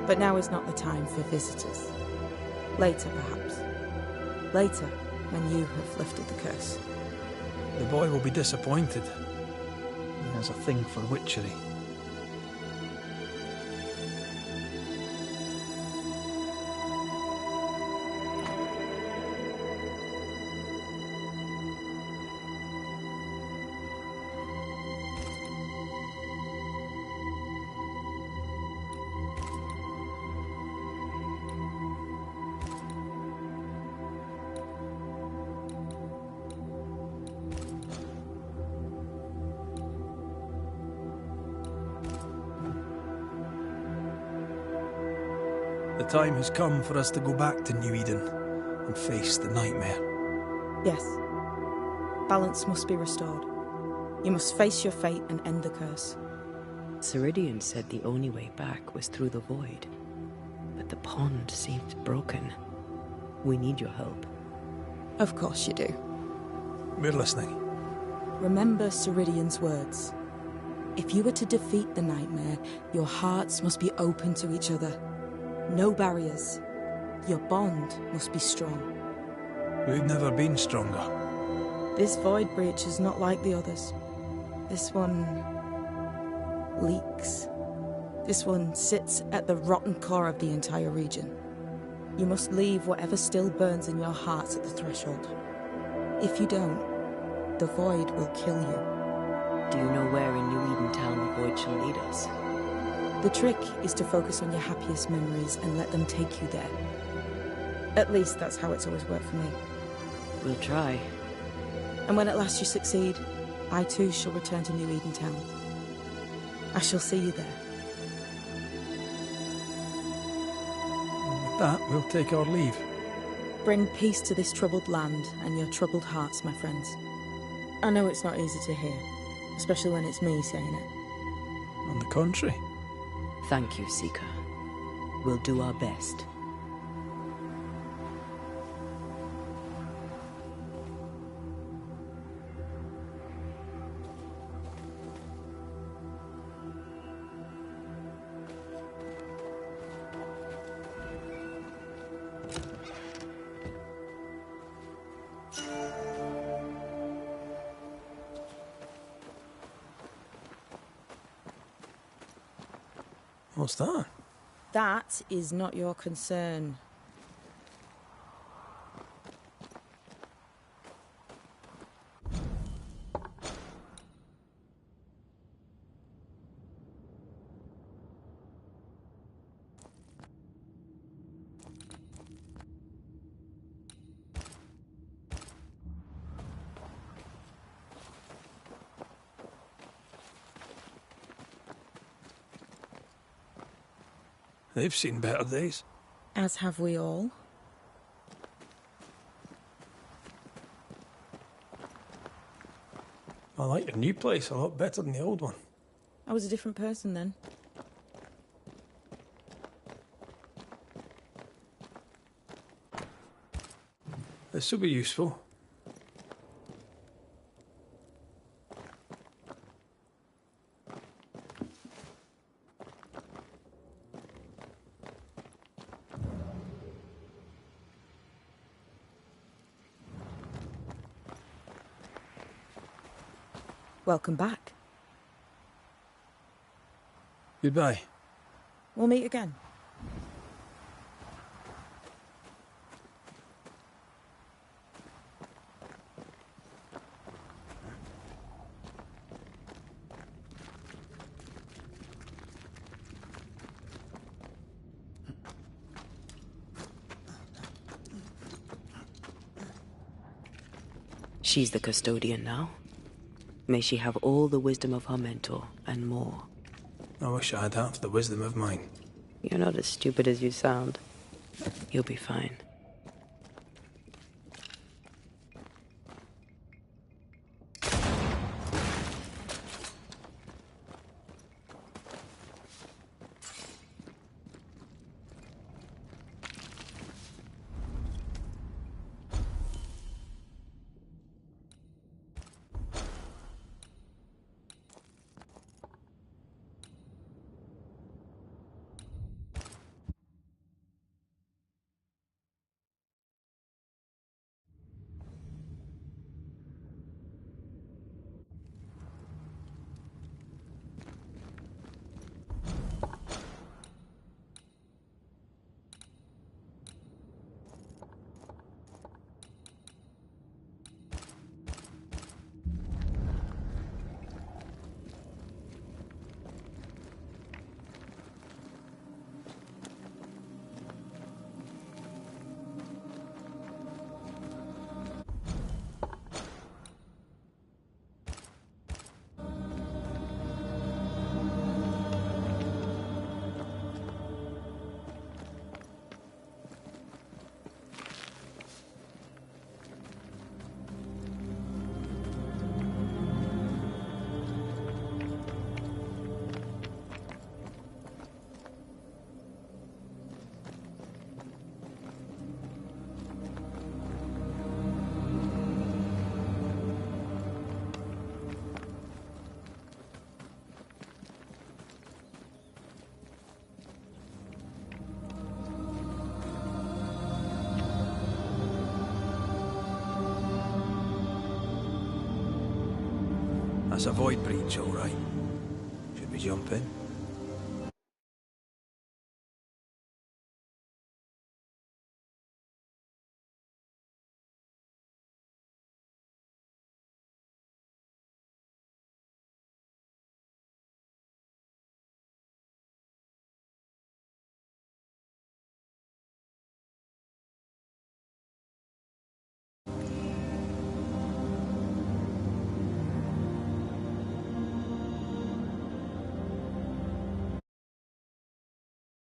But now is not the time for visitors. Later, perhaps. Later, when you have lifted the curse. The boy will be disappointed. He has a thing for witchery. The time has come for us to go back to New Eden and face the nightmare. Yes. Balance must be restored. You must face your fate and end the curse. Ceridian said the only way back was through the void. But the pond seems broken. We need your help. Of course you do. We're listening. Remember Ceridian's words. If you are to defeat the nightmare, your hearts must be open to each other. No barriers. Your bond must be strong. We've never been stronger. This void breach is not like the others. This one leaks. This one sits at the rotten core of the entire region. You must leave whatever still burns in your hearts at the threshold. If you don't, the void will kill you. Do you know where in New Eden Town the void shall lead us? The trick is to focus on your happiest memories and let them take you there. At least that's how it's always worked for me. We'll try. And when at last you succeed, I too shall return to New Eden Town. I shall see you there. With that, we'll take our leave. Bring peace to this troubled land and your troubled hearts, my friends. I know it's not easy to hear, especially when it's me saying it. On the contrary. Thank you, Seeker. We'll do our best. What's that? That is not your concern. They've seen better days. As have we all. I like your new place a lot better than the old one. I was a different person then. This will be useful. Welcome back. Goodbye. We'll meet again. She's the custodian now. May she have all the wisdom of her mentor, and more. I wish I had half the wisdom of mine. You're not as stupid as you sound. You'll be fine. That's a void breach, all right. Should we jump in?